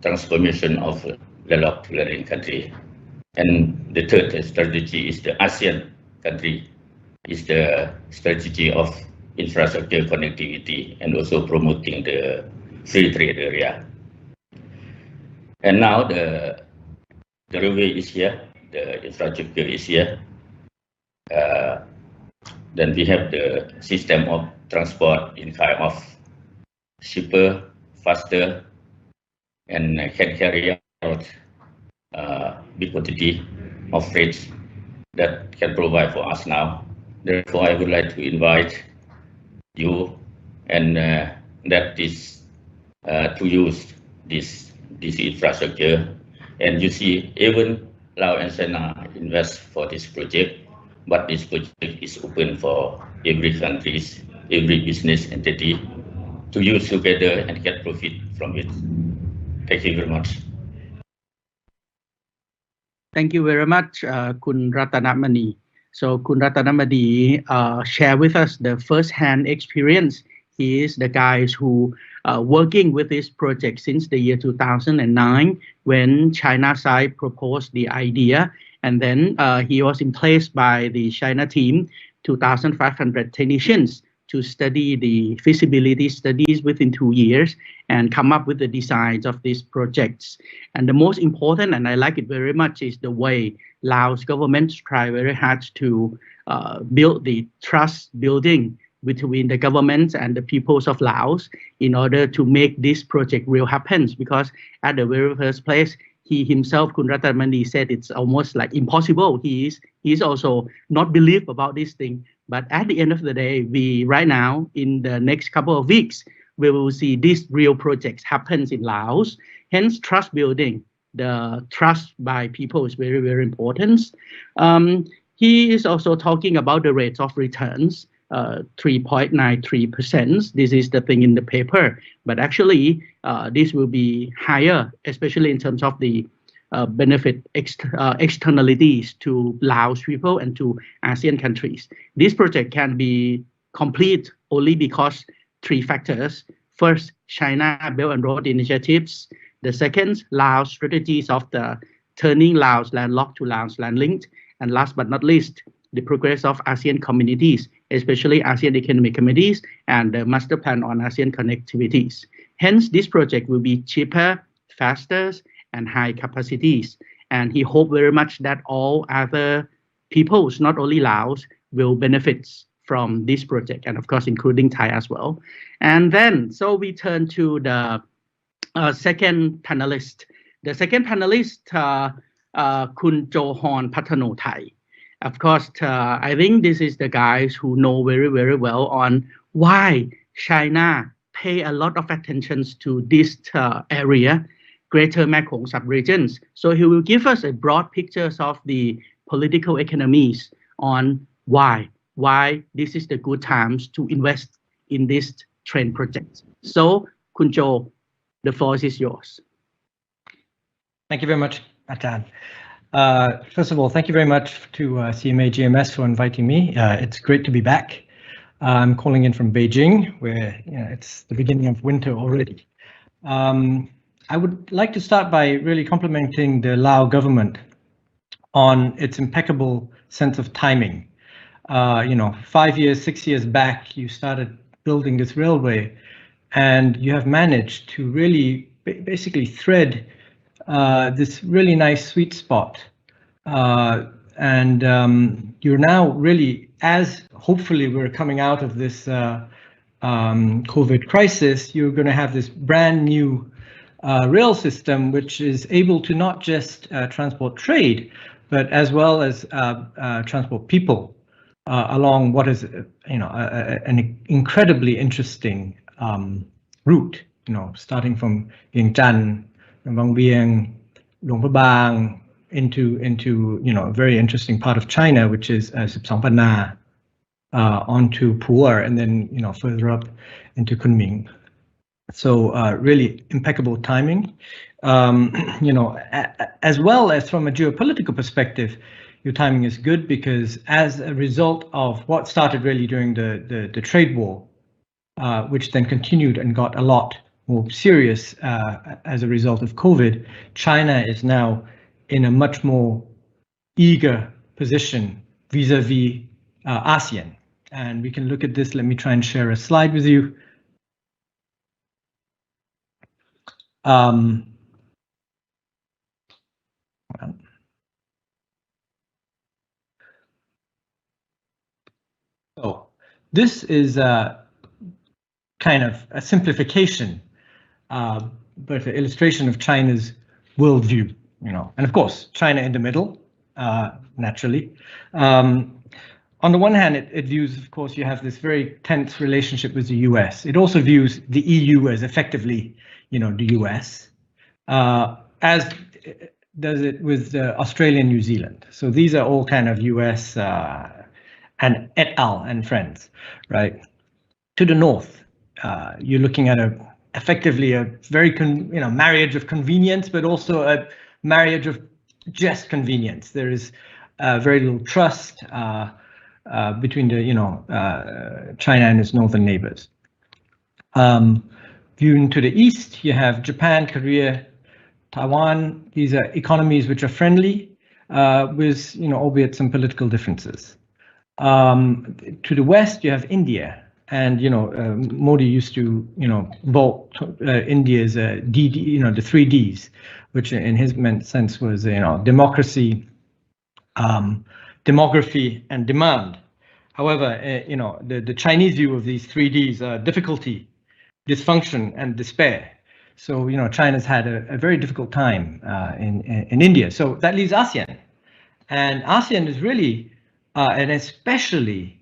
transformation of developed learning country. And the third strategy is the ASEAN country, is the strategy of infrastructure connectivity and also promoting the free trade area. And now the railway is here, the infrastructure is here. Then we have the system of transport in kind of cheaper, faster, and can carry out big quantity of freight that can provide for us now. Therefore, I would like to invite you and that is to use this infrastructure. And you see, even Laos and China invest for this project, but this project is open for every countries, every business entity to use together and get profit from it. Thank you very much. Thank you very much, Kun Ratanamani. So Kun Ratanamani share with us the first-hand experience. He is the guys who working with this project since the year 2009 when China side proposed the idea, and then he was in place by the China team, 2,500 technicians, to study the feasibility studies within 2 years and come up with the designs of these projects. And the most important, and I like it very much, is the way Laos government try very hard to build the trust building between the governments and the peoples of Laos in order to make this project real happens. Because at the very first place, he himself, Kun Ratanamani, said it's almost like impossible. He is also not believe about this thing. But at the end of the day, we right now, in the next couple of weeks, we will see these real projects happens in Laos. Hence, trust building, the trust by people is very, very important. He is also talking about the rates of returns, 3.93%. This is the thing in the paper, but actually this will be higher, especially in terms of the benefit externalities to Laos people and to ASEAN countries. This project can be complete only because 3 factors. First, China Belt and Road initiatives. The second, Laos strategies of the turning Laos landlocked to Laos landlinked. And last but not least, the progress of ASEAN communities, especially ASEAN Economic Committees and the Master Plan on ASEAN Connectivities. Hence, this project will be cheaper, faster, and high capacities. And he hoped very much that all other peoples, not only Laos, will benefit from this project, and of course, including Thai as well. And then, so we turn to the second panelist. The second panelist, Kun Johon Patano Thai. Of course, I think this is the guys who know very, very well on why China pay a lot of attention to this area, Greater Mekong sub-regions. So he will give us a broad pictures of the political economies on why this is the good times to invest in this trend project. So, Kun Jo, the floor is yours. Thank you very much, Atan. First of all, thank you very much to CMA-GMS for inviting me. It's great to be back. I'm calling in from Beijing, where it's the beginning of winter already. I would like to start by really complimenting the Lao government on its impeccable sense of timing. 5 years, 6 years back, you started building this railway, and you have managed to really basically thread this really nice sweet spot. And you're now really, as hopefully we're coming out of this COVID crisis, you're going to have this brand new rail system, which is able to not just transport trade, but as well as transport people along what is, an incredibly interesting route. Starting from Vientiane, Vang Vieng, Luang Prabang, into a very interesting part of China, which is Sipsong Pana, onto Pu'er, and then further up into Kunming. So really impeccable timing. As well as from a geopolitical perspective, your timing is good because as a result of what started really during the trade war, which then continued and got a lot more serious as a result of COVID, China is now in a much more eager position vis-a-vis ASEAN. And we can look at this. Let me try and share a slide with you. So this is kind of a simplification, but an illustration of China's worldview, and of course, China in the middle, naturally. On the one hand, it views, of course, you have this very tense relationship with the US. It also views the EU as effectively, the US, as does it with Australia and New Zealand. So these are all kind of US and et al. And friends, right? To the north, you're looking at effectively a very marriage of convenience, but also a marriage of just convenience. There is very little trust between the China and its northern neighbors. Viewing to the east, you have Japan, Korea, Taiwan. These are economies which are friendly, with albeit some political differences. To the west, you have India, and Modi used to vault India's DD, the 3 Ds, which in his sense was democracy, demography, and demand. However, the Chinese view of these 3 Ds are difficulty, dysfunction, and despair. So China's had a very difficult time in India. So that leaves ASEAN, and ASEAN is really and especially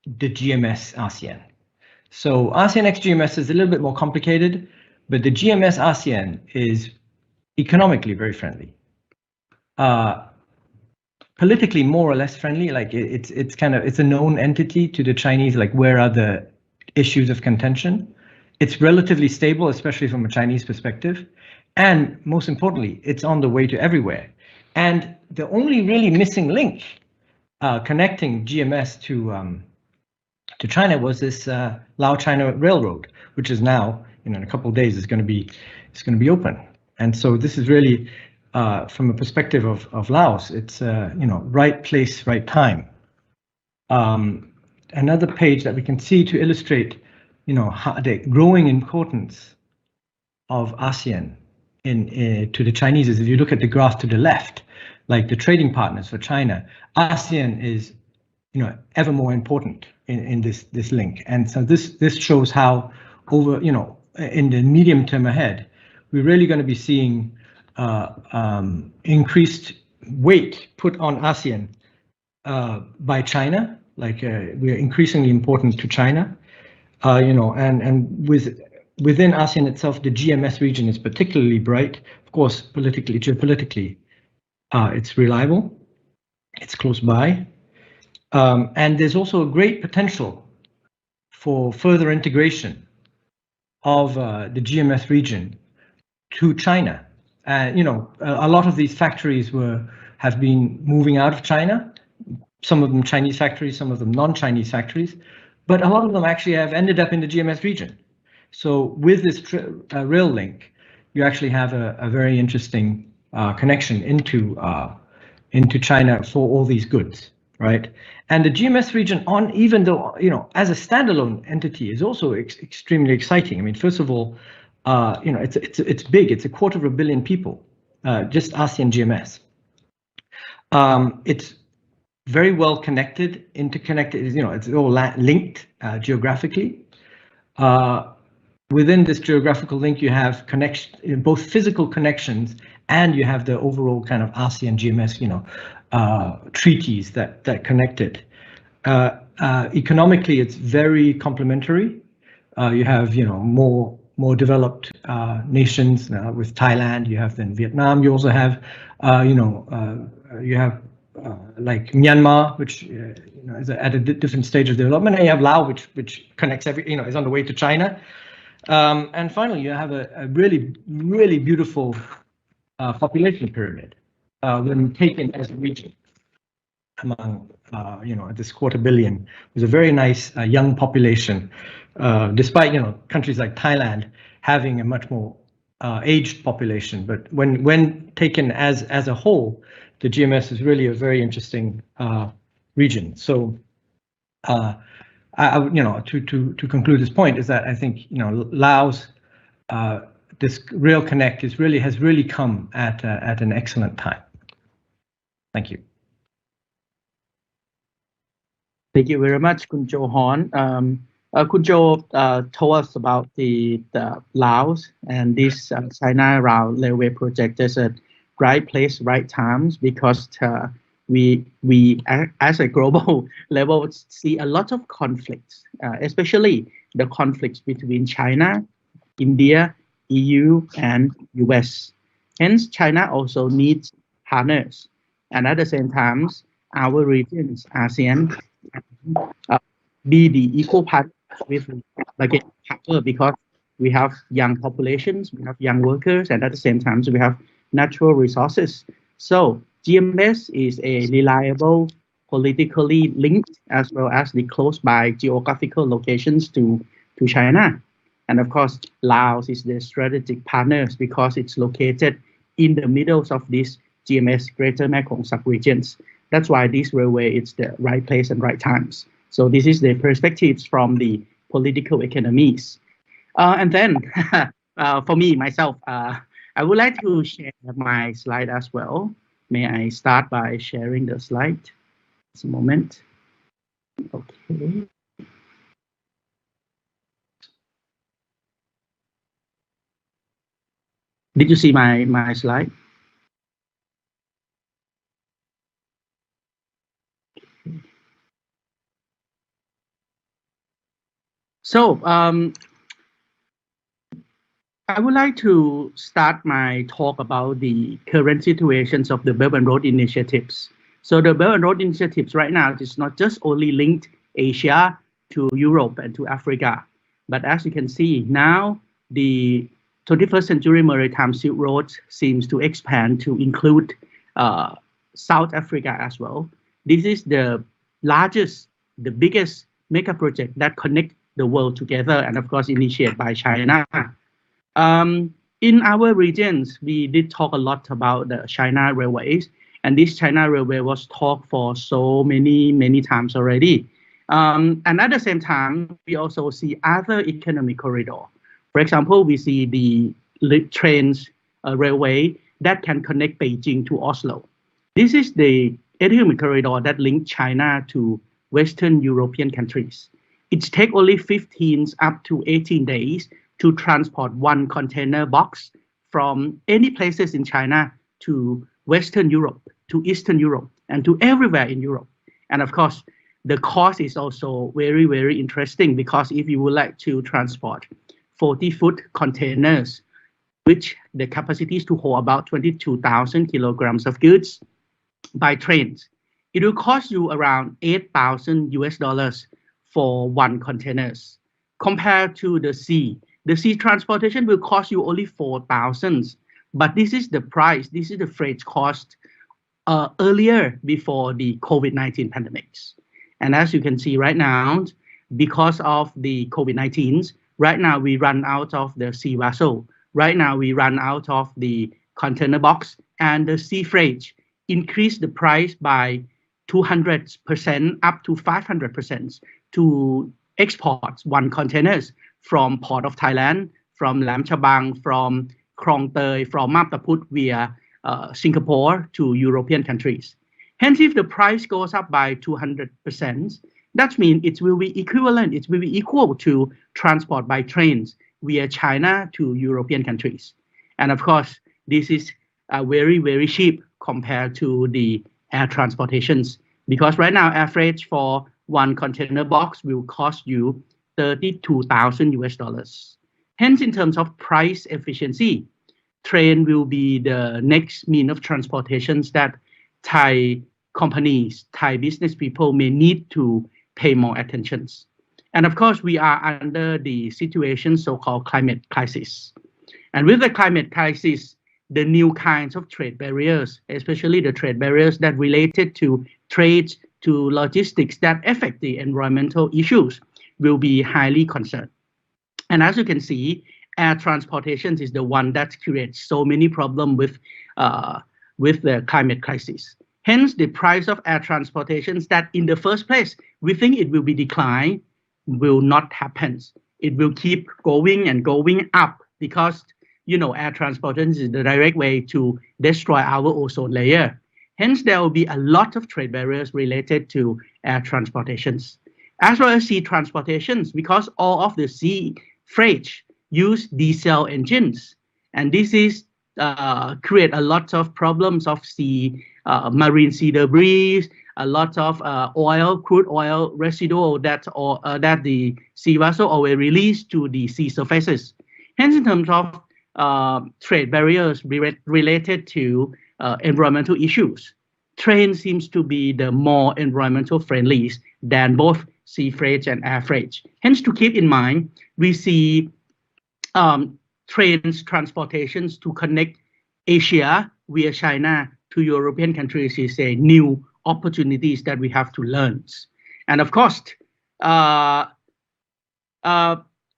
the GMS ASEAN. So ASEAN x GMS is a little bit more complicated, but the GMS ASEAN is economically very friendly. Politically more or less friendly, like it's a known entity to the Chinese, like where are the issues of contention. It's relatively stable, especially from a Chinese perspective. And most importantly, it's on the way to everywhere. And the only really missing link connecting GMS to China was this Lao-China Railroad, which is now, in a couple of days, is going to be open. And so this is really, from a perspective of Laos, it's right place, right time. Another page that we can see to illustrate, how the growing importance of ASEAN to the Chinese is if you look at the graph to the left, like the trading partners for China, ASEAN is, ever more important in this link. And so this shows how over, in the medium term ahead, we're really going to be seeing increased weight put on ASEAN by China. Like we're increasingly important to China, and within ASEAN itself, the GMS region is particularly bright. Of course, geopolitically, it's reliable, it's close by, and there's also a great potential for further integration of the GMS region to China. A lot of these factories have been moving out of China. Some of them Chinese factories, some of them non-Chinese factories, but a lot of them actually have ended up in the GMS region. So with this rail link, you actually have a very interesting connection into China for all these goods, right? And the GMS region, even though as a standalone entity, is also extremely exciting. I mean, first of all, it's big. It's 250 million people, just ASEAN GMS. It's very well connected, interconnected. It's all linked geographically. Within this geographical link, you have both physical connections, and you have the overall kind of ASEAN GMS, treaties that connect it. Economically, it's very complementary. You have, more developed nations with Thailand. You have then Vietnam. You also have, you have like Myanmar, which is at a different stage of development. And you have Laos, which connects is on the way to China. And finally, you have a really, really beautiful population pyramid when taken as a region among, this 250 million. There's a very nice young population, despite, countries like Thailand having a much more aged population. But when taken as a whole, the GMS is really a very interesting region. So, to conclude this point is that I think Laos, this rail connect has really come at an excellent time. Thank you. Thank you very much, Kun Jo Horn. Kun Jo told us about the Laos and this China Railway project. There's a right place, right times, because we as a global level see a lot of conflicts, especially the conflicts between China, India, EU, and US. Hence, China also needs partners, and at the same time, our regions, ASEAN, be the equal partner with partner, because we have young populations, we have young workers, and at the same time, we have natural resources. So GMS is a reliable, politically linked, as well as the close by geographical locations to China. And of course, Laos is the strategic partners because it's located in the middle of this GMS Greater Mekong sub-regions. That's why this railway is the right place and right times. So this is the perspectives from the political economies. And then for me, myself, I would like to share my slide as well. May I start by sharing the slide? Just a moment. Okay. Did you see my slide? So I would like to start my talk about the current situations of the Belt and Road initiatives. So the Belt and Road initiatives right now is not just only linked Asia to Europe and to Africa, but as you can see now, the 21st century maritime Silk Road seems to expand to include South Africa as well. This is the largest, the biggest mega project that connect the world together, and of course initiated by China. In our regions, we did talk a lot about the China railways, and this China railway was talked for so many times already. And at the same time, we also see other economic corridor. For example, we see the trains railway that can connect Beijing to Oslo. This is the economic corridor that links China to Western European countries. It takes only 15 up to 18 days to transport one container box from any places in China to Western Europe, to Eastern Europe, and to everywhere in Europe. And of course, the cost is also very interesting, because if you would like to transport 40-foot containers, which the capacity is to hold about 22,000 kilograms of goods by trains, it will cost you around $8,000 for one containers. Compared to the sea transportation will cost you only 4,000. But this is the price, this is the freight cost earlier before the COVID-19 pandemics. And as you can see right now, because of the COVID-19, right now we run out of the sea vessel. Right now we run out of the container box, and the sea freight increased the price by 200% up to 500% to export one containers from Port of Thailand, from Lam Chabang, from Krong Tei, from Maptaput via Singapore to European countries. Hence, if the price goes up by 200%, that means it will be equivalent, it will be equal to transport by trains via China to European countries. And of course, this is very cheap compared to the air transportations, because right now air freight for one container box will cost you $32,000. Hence, in terms of price efficiency, train will be the next mean of transportations that Thai companies, Thai business people may need to pay more attention. And of course, we are under the situation so-called climate crisis. And with the climate crisis, the new kinds of trade barriers, especially the trade barriers that related to trade, to logistics that affect the environmental issues, will be highly concerned. And as you can see, air transportation is the one that creates so many problems with the climate crisis. Hence, the price of air transportation that in the first place, we think it will be declined, will not happen. It will keep going and going up, because air transportation is the direct way to destroy our ozone layer. Hence, there will be a lot of trade barriers related to air transportations. As well as sea transportations, because all of the sea freight use diesel engines, and this is create a lot of problems of marine sea debris, a lot of crude oil residual that the sea vessel always release to the sea surfaces. Hence, in terms of trade barriers related to environmental issues, train seems to be the more environmental friendly than both sea freight and air freight. Hence, to keep in mind, we see trains transportations to connect Asia via China to European countries is a new opportunities that we have to learn. And of course,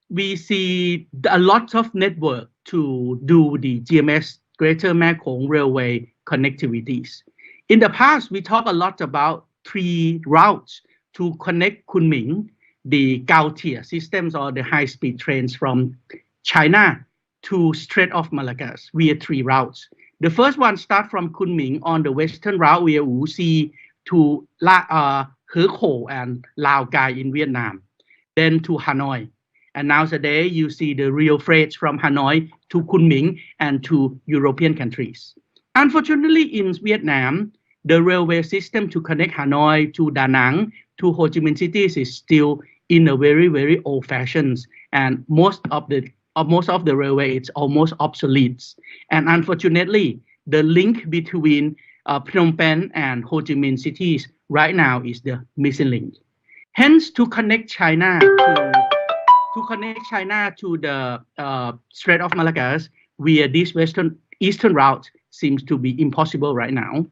we see a lot of network to do the GMS, Greater Mekong Railway connectivities. In the past, we talked a lot about 3 routes to connect Kunming, the Gaotie systems or the high-speed trains from China to Strait of Malacca via 3 routes. The first one starts from Kunming on the western route via Wuxi to Hue and Lao Cai in Vietnam, then to Hanoi. And nowadays, you see the real freight from Hanoi to Kunming and to European countries. Unfortunately, in Vietnam, the railway system to connect Hanoi to Da Nang to Ho Chi Minh cities is still in a very old fashions, and most of the railway it's almost obsolete. And unfortunately, the link between Phnom Penh and Ho Chi Minh cities right now is the missing link. Hence, to connect China to the Strait of Malacca via this eastern route seems to be impossible right now.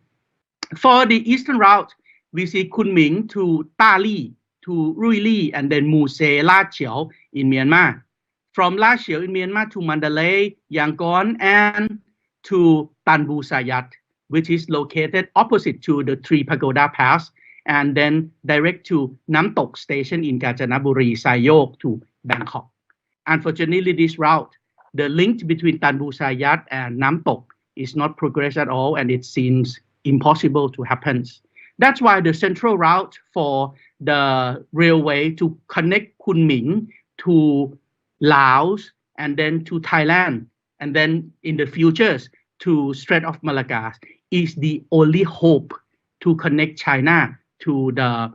For the eastern route, we see Kunming to Ta Li, to Rui Li, and then Muse, La Chiao in Myanmar. From La Chiao in Myanmar to Mandalay, Yangon, and to Tanbu Sayat, which is located opposite to the Three Pagoda Pass, and then direct to Nam Tok Station in Kanchanaburi, Sayok to Bangkok. Unfortunately, this route, the link between Tanbu Sayat and Nam Tok is not progressed at all, and it seems impossible to happen. That's why the central route for the railway to connect Kunming to Laos and then to Thailand, and then in the futures to Strait of Malacca is the only hope to connect China to the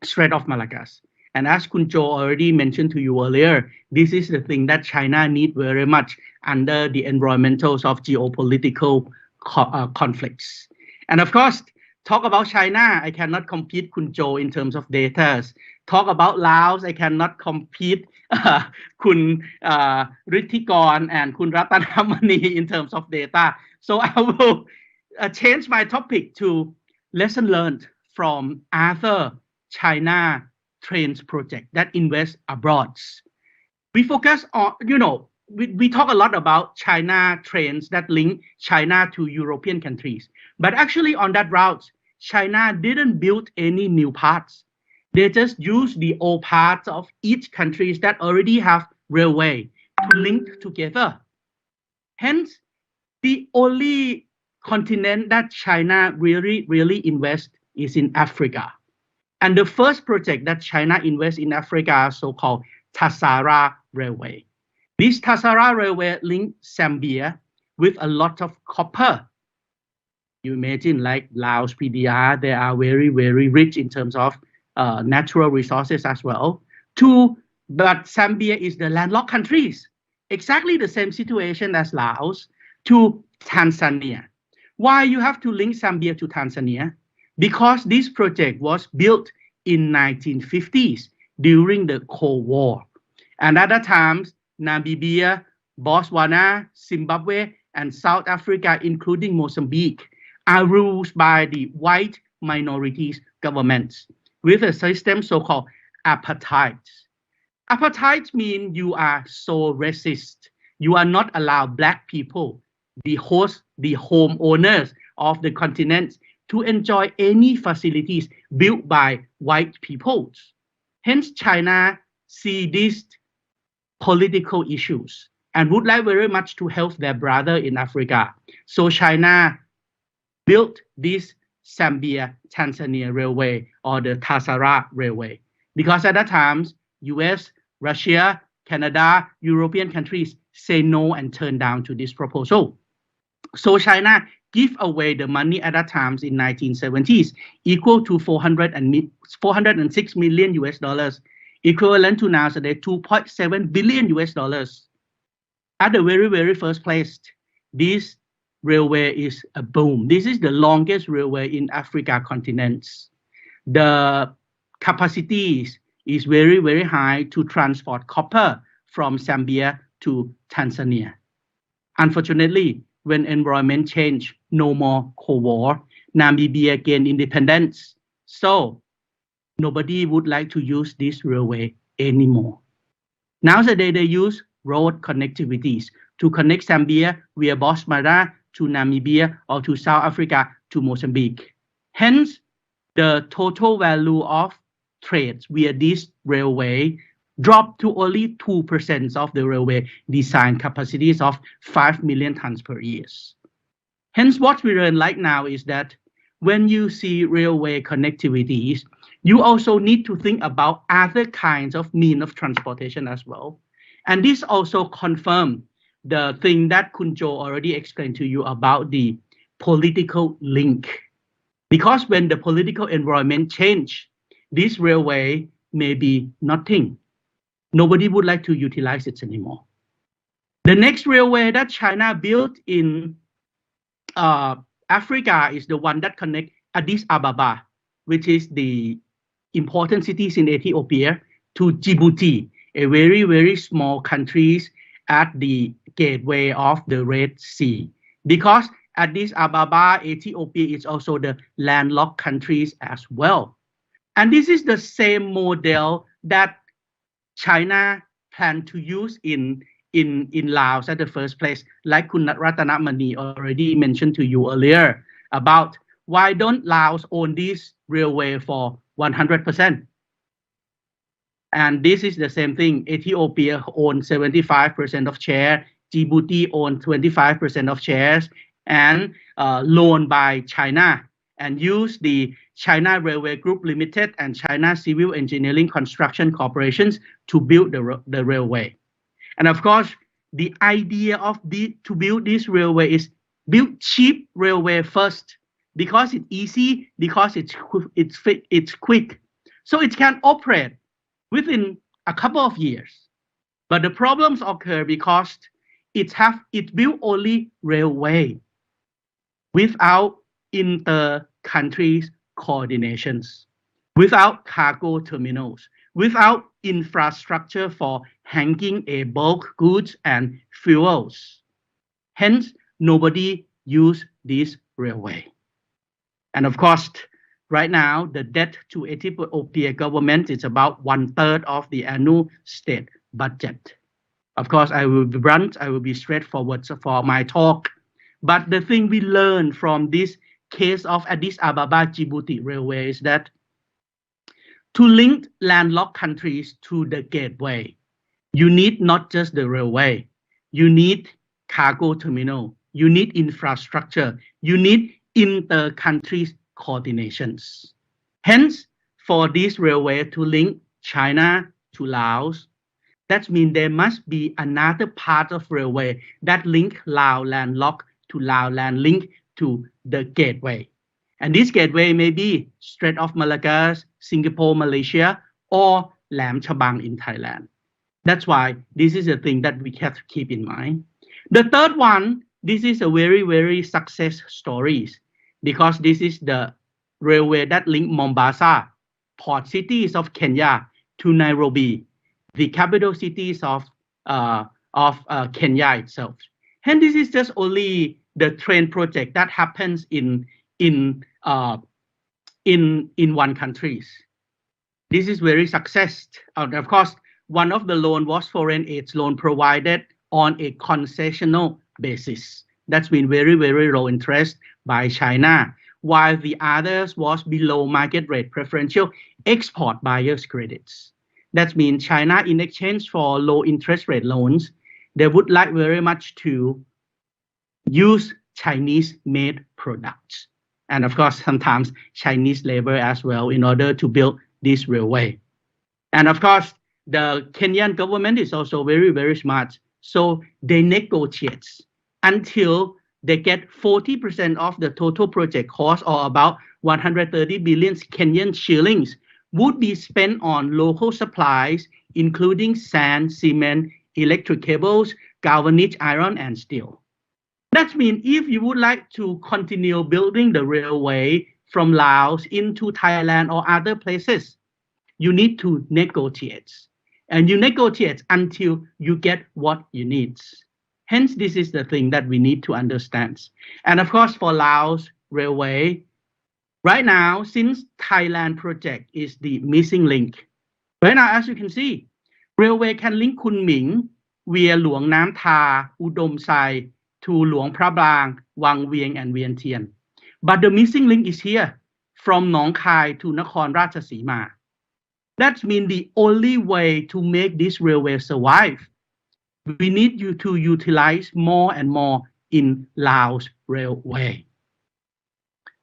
Strait of Malacca. And as Kun Jo already mentioned to you earlier, this is the thing that China needs very much under the environmentals of geopolitical conflicts. And of course, talk about China, I cannot compete Kun Jo in terms of data. Talk about Laos, I cannot compete Kun Rithikorn and Kun Ratanamani in terms of data. So I will change my topic to lesson learned from other China trains project that invest abroad. We focus on, we talk a lot about China trains that link China to European countries. But actually on that route, China didn't build any new parts. They just use the old parts of each countries that already have railway to link together. Hence, the only continent that China really invests is in Africa. And the first project that China invests in Africa is so-called Tassara Railway. This Tassara Railway links Zambia with a lot of copper. You imagine like Laos, PDR, they are very rich in terms of natural resources as well. But Zambia is the landlocked countries, exactly the same situation as Laos, to Tanzania. Why you have to link Zambia to Tanzania? Because this project was built in 1950s during the Cold War. And at that time, Namibia, Botswana, Zimbabwe, and South Africa, including Mozambique, are ruled by the white minorities governments with a system so-called apartheid. Apartheid means you are so racist. You are not allowed black people, the homeowners of the continent, to enjoy any facilities built by white peoples. Hence, China see these political issues and would like very much to help their brother in Africa. So China built this Zambia-Tanzania Railway, or the Tassara Railway, because at that time, US, Russia, Canada, European countries say no and turn down to this proposal. So China give away the money at that time in 1970s, equal to 406 million US dollars, equivalent to now today 2.7 billion US dollars. At the very first place, this railway is a boom. This is the longest railway in Africa continents. The capacity is very high to transport copper from Zambia to Tanzania. Unfortunately, when environment changed, no more Cold War, Namibia gained independence. So nobody would like to use this railway anymore. Nowadays, they use road connectivities to connect Zambia via Botswana to Namibia, or to South Africa to Mozambique. Hence, the total value of trades via this railway dropped to only 2% of the railway design capacities of 5 million tons per year. Hence, what we learn right now is that when you see railway connectivities, you also need to think about other kinds of means of transportation as well. And this also confirms the thing that Kun Jo already explained to you about the political link. Because when the political environment changed, this railway may be nothing. Nobody would like to utilize it anymore. The next railway that China built in Africa is the one that connects Addis Ababa, which is the important cities in Ethiopia, to Djibouti, a very, very small country at the gateway of the Red Sea. Because Addis Ababa, Ethiopia is also the landlocked countries as well. And this is the same model that China planned to use in Laos at the first place, like Kun Ratanamani already mentioned to you earlier about why don't Laos own this railway for 100%? And this is the same thing. Ethiopia owns 75% of share, Djibouti owns 25% of shares, and loaned by China, and use the China Railway Group Limited and China Civil Engineering Construction Corporations to build the railway. And of course, the idea of to build this railway is build cheap railway first, because it's easy, because it's quick, so it can operate within a couple of years. But the problems occur because it built only railway without inter-country coordinations, without cargo terminals, without infrastructure for hanging a bulk goods and fuels. Hence, nobody used this railway. And of course, right now, the debt to Ethiopia government is about 1/3 of the annual state budget. Of course, I will be blunt, I will be straightforward for my talk. But the thing we learned from this case of Addis Ababa Djibouti railway is that to link landlocked countries to the gateway, you need not just the railway, you need cargo terminal, you need infrastructure, you need inter-country coordinations. Hence, for this railway to link China to Laos, that means there must be another part of railway that link Lao landlocked to Lao land link to the gateway. And this gateway may be Strait of Malacca, Singapore, Malaysia, or Lam Chabang in Thailand. That's why this is a thing that we have to keep in mind. The third one, this is a very, very success stories, because this is the railway that link Mombasa, port cities of Kenya, to Nairobi, the capital cities of Kenya itself. And this is just only the train project that happens in one country. This is very success. Of course, one of the loan was foreign aid loan provided on a concessional basis. That's been very, very low interest by China, while the others was below market rate preferential export buyers credits. That means China, in exchange for low interest rate loans, they would like very much to use Chinese-made products. And of course, sometimes Chinese labor as well in order to build this railway. And of course, the Kenyan government is also very, very smart. So they negotiate until they get 40% of the total project cost, or about 130 billion Kenyan shillings, would be spent on local supplies, including sand, cement, electric cables, galvanized iron, and steel. That means if you would like to continue building the railway from Laos into Thailand or other places, you need to negotiate. And you negotiate until you get what you need. Hence, this is the thing that we need to understand. And of course, for Laos Railway, right now, since Thailand project is the missing link, right now, as you can see, railway can link Kunming via Luang Nam Tha, Udom Sai, to Luang Prabang, Wang Vieng, and Vientiane. But the missing link is here, from Nong Khai to Nakhon Ratchasima. That means the only way to make this railway survive, we need you to utilize more and more in Laos Railway.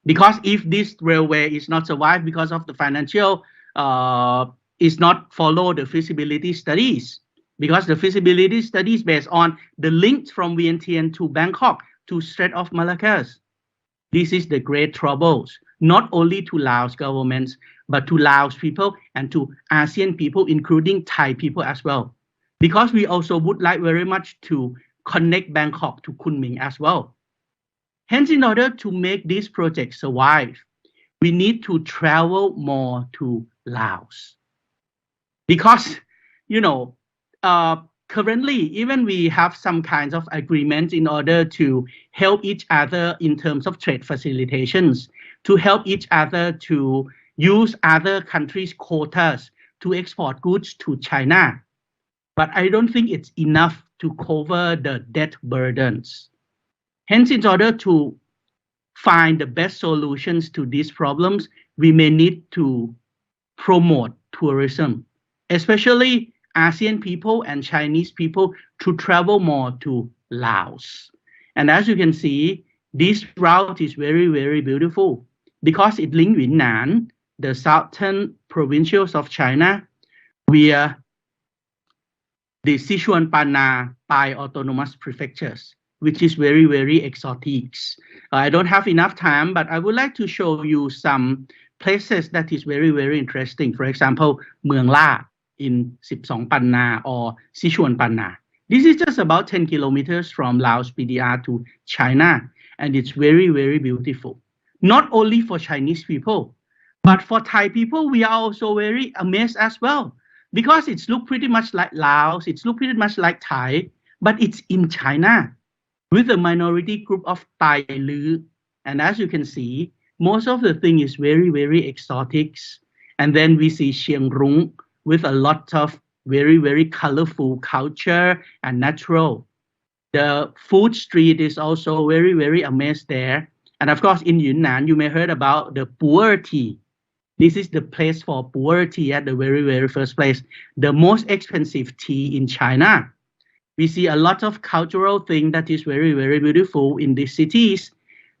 Because if this railway is not survive because of the financial, is not follow the feasibility studies, because the feasibility studies based on the links from Vientiane to Bangkok to Strait of Malacca. This is the great troubles. not only to Laos governments, but to Laos people and to ASEAN people, including Thai people as well. Because we also would like very much to connect Bangkok to Kunming as well. Hence, in order to make this project survive, we need to travel more to Laos. Because, currently, even we have some kinds of agreements in order to help each other in terms of trade facilitations, to help each other to use other countries' quotas to export goods to China. But I don't think it's enough to cover the debt burdens. Hence, in order to find the best solutions to these problems, we may need to promote tourism, especially ASEAN people and Chinese people to travel more to Laos. And as you can see, this route is very, very beautiful because it links Yunnan, the southern provincials of China, via the Sichuan-Panna Pai autonomous prefectures, which is very, very exotic. I don't have enough time, but I would like to show you some places that is very, very interesting. For example, Mueang La in 12 Panna or Sichuan Panna. This is just about 10 kilometers from Laos PDR to China, and it's very, very beautiful. Not only for Chinese people, but for Thai people, we are also very amazed as well, because it's look pretty much like Laos, it's look pretty much like Thai, but it's in China with a minority group of Thai Lu. And as you can see, most of the thing is very, very exotic. And then we see Chiang Rung with a lot of very, very colorful culture and natural. The food street is also very, very amazed there. And of course, in Yunnan, you may heard about the pu'er tea. This is the place for pu'er tea at the very, very first place, the most expensive tea in China. We see a lot of cultural thing that is very, very beautiful in these cities.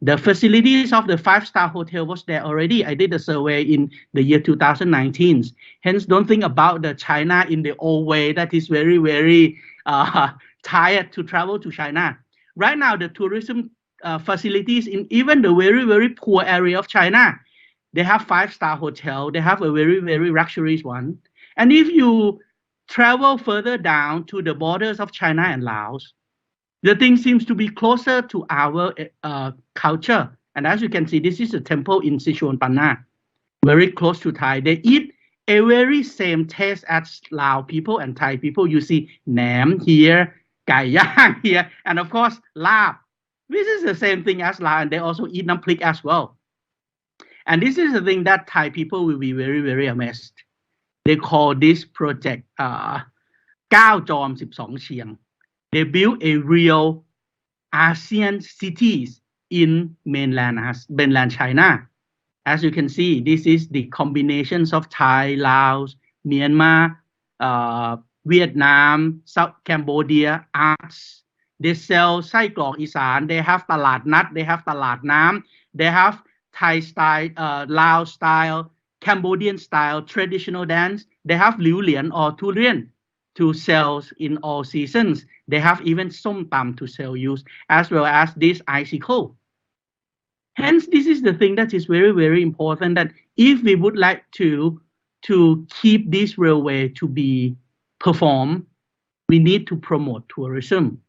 The facilities of the 5-star hotel was there already. I did a survey in the year 2019. Hence, don't think about the China in the old way that is very, very tired to travel to China. Right now, the tourism facilities in even the very, very poor area of China, they have 5-star hotel. They have a very, very luxurious one. And if you travel further down to the borders of China and Laos, the thing seems to be closer to our culture. And as you can see, this is a temple in Sichuan Panna, very close to Thai. They eat a very same taste as Lao people and Thai people. You see Nam here, Gai Yang here, and of course, Lap. This is the same thing as Lao, and they also eat Nam Plik as well. And this is the thing that Thai people will be very, very amazed. They call this project 9 จอม 12 เชียง. They built a real ASEAN cities in mainland China. As you can see, this is the combinations of Thai, Laos, Myanmar, Vietnam, South Cambodia, arts. They sell ไส้กรอกอีสาน They have ตลาดนัด They have ตลาดน้ำ They have Thai style, Lao style, Cambodian style, traditional dance. They have liu lian or durian to sell in all seasons. They have even som tam to sell use, as well as this icicle. Hence, this is the thing that is very, very important, that if we would like to keep this railway to be performed, we need to promote tourism.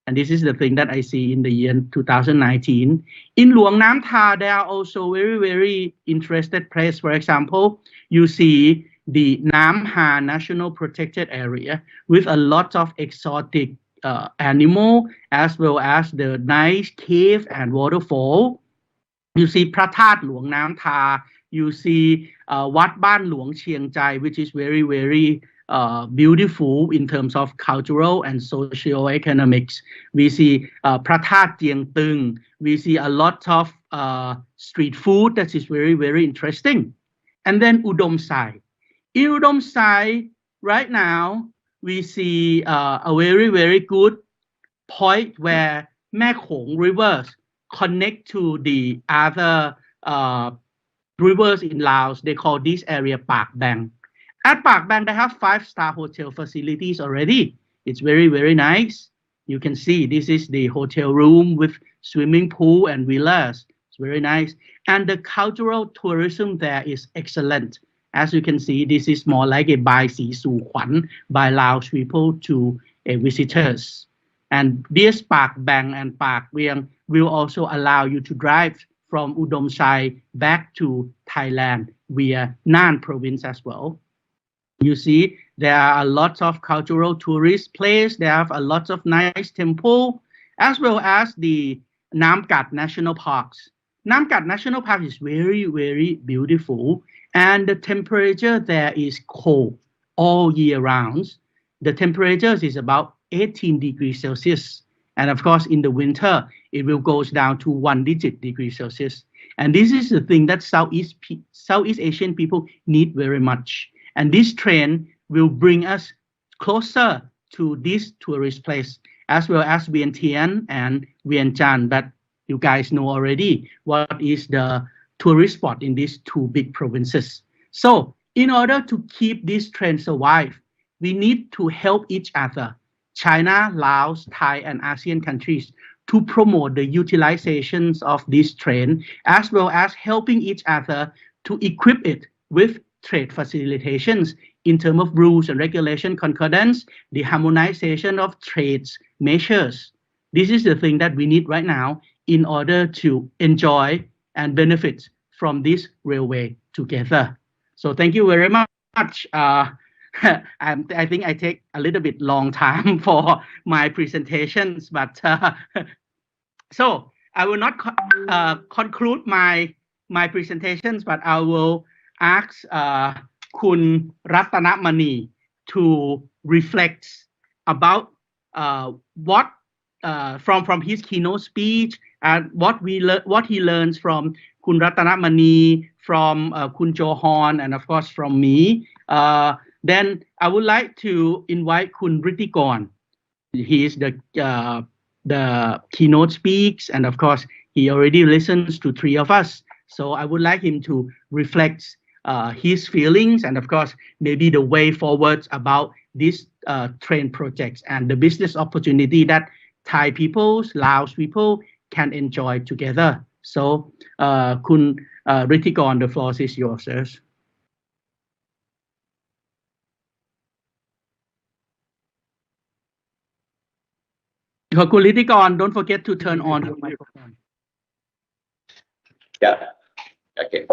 And this is the thing that I see in the year 2019. In Luang Nam Tha, there are also very, very interested place. For example, you see the Nam Ha National Protected Area with a lot of exotic animal, as well as the nice cave and waterfall. You see Pratat Luang Nam Tha. You see Wat Ban Luang Chiang Chai, which is very, very beautiful in terms of cultural and socio-economics. We see Pratat Tieng Tung. We see a lot of street food that is very, very interesting. And then Udom Sai. In Udom Sai, right now, we see a very, very good point where Mae Khong rivers connect to the other rivers in Laos. They call this area Pak Bang. At Pak Bang, they have 5-star hotel facilities already. It's very, very nice. You can see this is the hotel room with swimming pool and villas. It's very nice. And the cultural tourism there is excellent. As you can see, this is more like a Bai Si Su Kwan by Laos people to visitors. And this Pak Bang and Pak Vieng will also allow you to drive from Udom Sai back to Thailand via Nan province as well. You see, there are a lot of cultural tourist places. There are a lot of nice temple, as well as the Nam Kat National Parks. Nam Kat National Park is very, very beautiful, and the temperature there is cold all year round. The temperature is about 18 degrees Celsius. And of course, in the winter, it will go down to 1-digit degrees Celsius. And this is the thing that Southeast Asian people need very much. And this trend will bring us closer to this tourist place, as well as Vientiane and Vientiane, that you guys know already what is the tourist spot in these two big provinces. So in order to keep this trend alive, we need to help each other, China, Laos, Thai, and ASEAN countries, to promote the utilizations of this trend, as well as helping each other to equip it with trade facilitations in terms of rules and regulation concordance, the harmonization of trades measures. This is the thing that we need right now in order to enjoy and benefit from this railway together. So thank you very much. I think I take a little bit long time for my presentations, but so I will not conclude my presentations, but I will ask Kun Ratanamani to reflect about what from his keynote speech and what he learns from Kun Ratanamani, from Kun Johan, and of course from me. Then I would like to invite Kun Ritikorn. He is the keynote speaks, and of course he already listens to 3 of us. So I would like him to reflect his feelings and of course maybe the way forward about this train projects and the business opportunity that Thai people, Laos people can enjoy together. So Kun Ritikorn, the floor is yours, sir. Kun Ritikorn, don't forget to turn on your microphone. Yeah. Okay.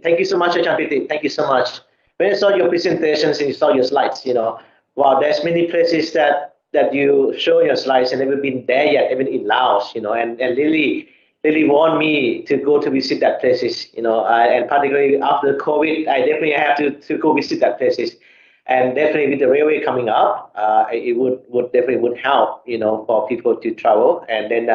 Thank you so much, Ajahn Piti. Thank you so much. When I saw your presentations and you saw your slides, wow, there's many places that you show your slides and never been there yet, even in Laos, and really want me to go to visit that places, and particularly after COVID, I definitely have to go visit that places. And definitely with the railway coming up, it would definitely help, for people to travel. And then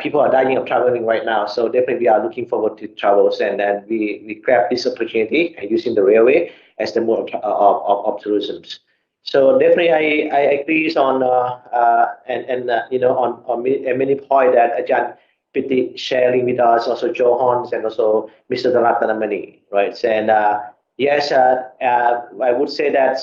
people are dying of traveling right now, so definitely we are looking forward to travels, and then we grab this opportunity and using the railway as the mode of tourism. So definitely I agree on on many points that Ajahn Piti sharing with us, also Johan and also Mr. Ratanamani, right? And yes, I would say that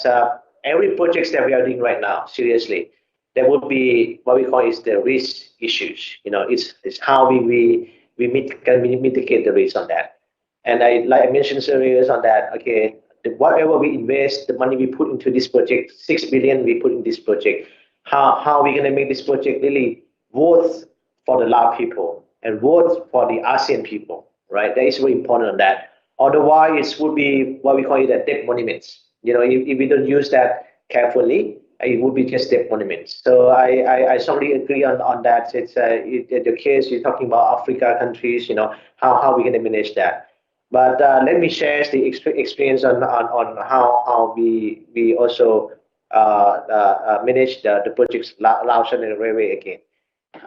every project that we are doing right now, seriously, there would be what we call is the risk issues. It's how we can mitigate the risk on that. And like I mentioned earlier on that, okay, whatever we invest, the money we put into this project, 6 billion we put in this project, how are we going to make this project really worth for the Lao people and worth for the ASEAN people, right? That is very important on that. Otherwise, it would be what we call it a debt monuments. If we don't use that carefully, it would be just debt monuments. So I strongly agree on that. It's the case you're talking about Africa countries, how are we going to manage that? But let me share the experience on how we also manage the projects Laos and Railway again.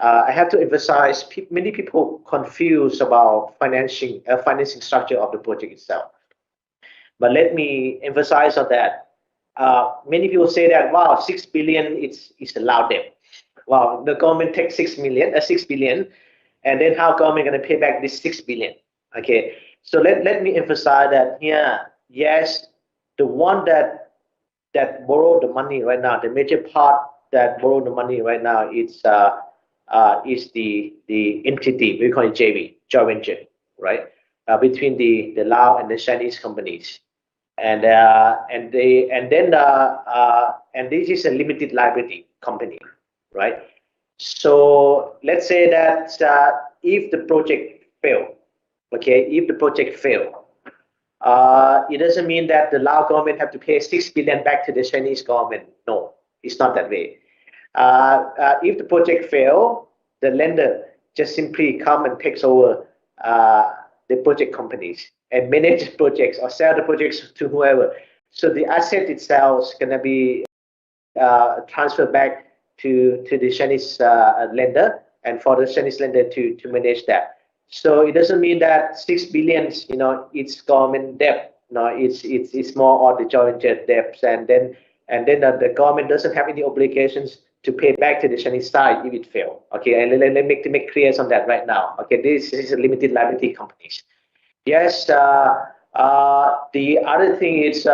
I have to emphasize, many people confused about financing structure of the project itself. But let me emphasize on that. Many people say that, wow, 6 billion is a Lao debt. Wow, the government takes 6 billion, and then how government going to pay back this 6 billion? Okay, so let me emphasize that here, yes, the one that borrow the money right now, the major part that borrow the money right now, it's is the entity, we call it JV, joint venture, right? Between the Lao and the Chinese companies. And this is a limited liability company, right? So let's say that if the project fail, okay, if the project fail, it doesn't mean that the Lao government have to pay 6 billion back to the Chinese government. No, it's not that way. If the project fail, the lender just simply come and takes over the project companies and manage the projects or sell the projects to whoever. So the asset itself is going to be transferred back to the Chinese lender, and for the Chinese lender to manage that. So it doesn't mean that 6 billion, it's government debt. No, it's more on the joint venture debts, and then the government doesn't have any obligations to pay back to the Chinese side if it fails. Okay, and let me make clear on that right now. Okay, this is a limited liability companies. Yes, the other thing is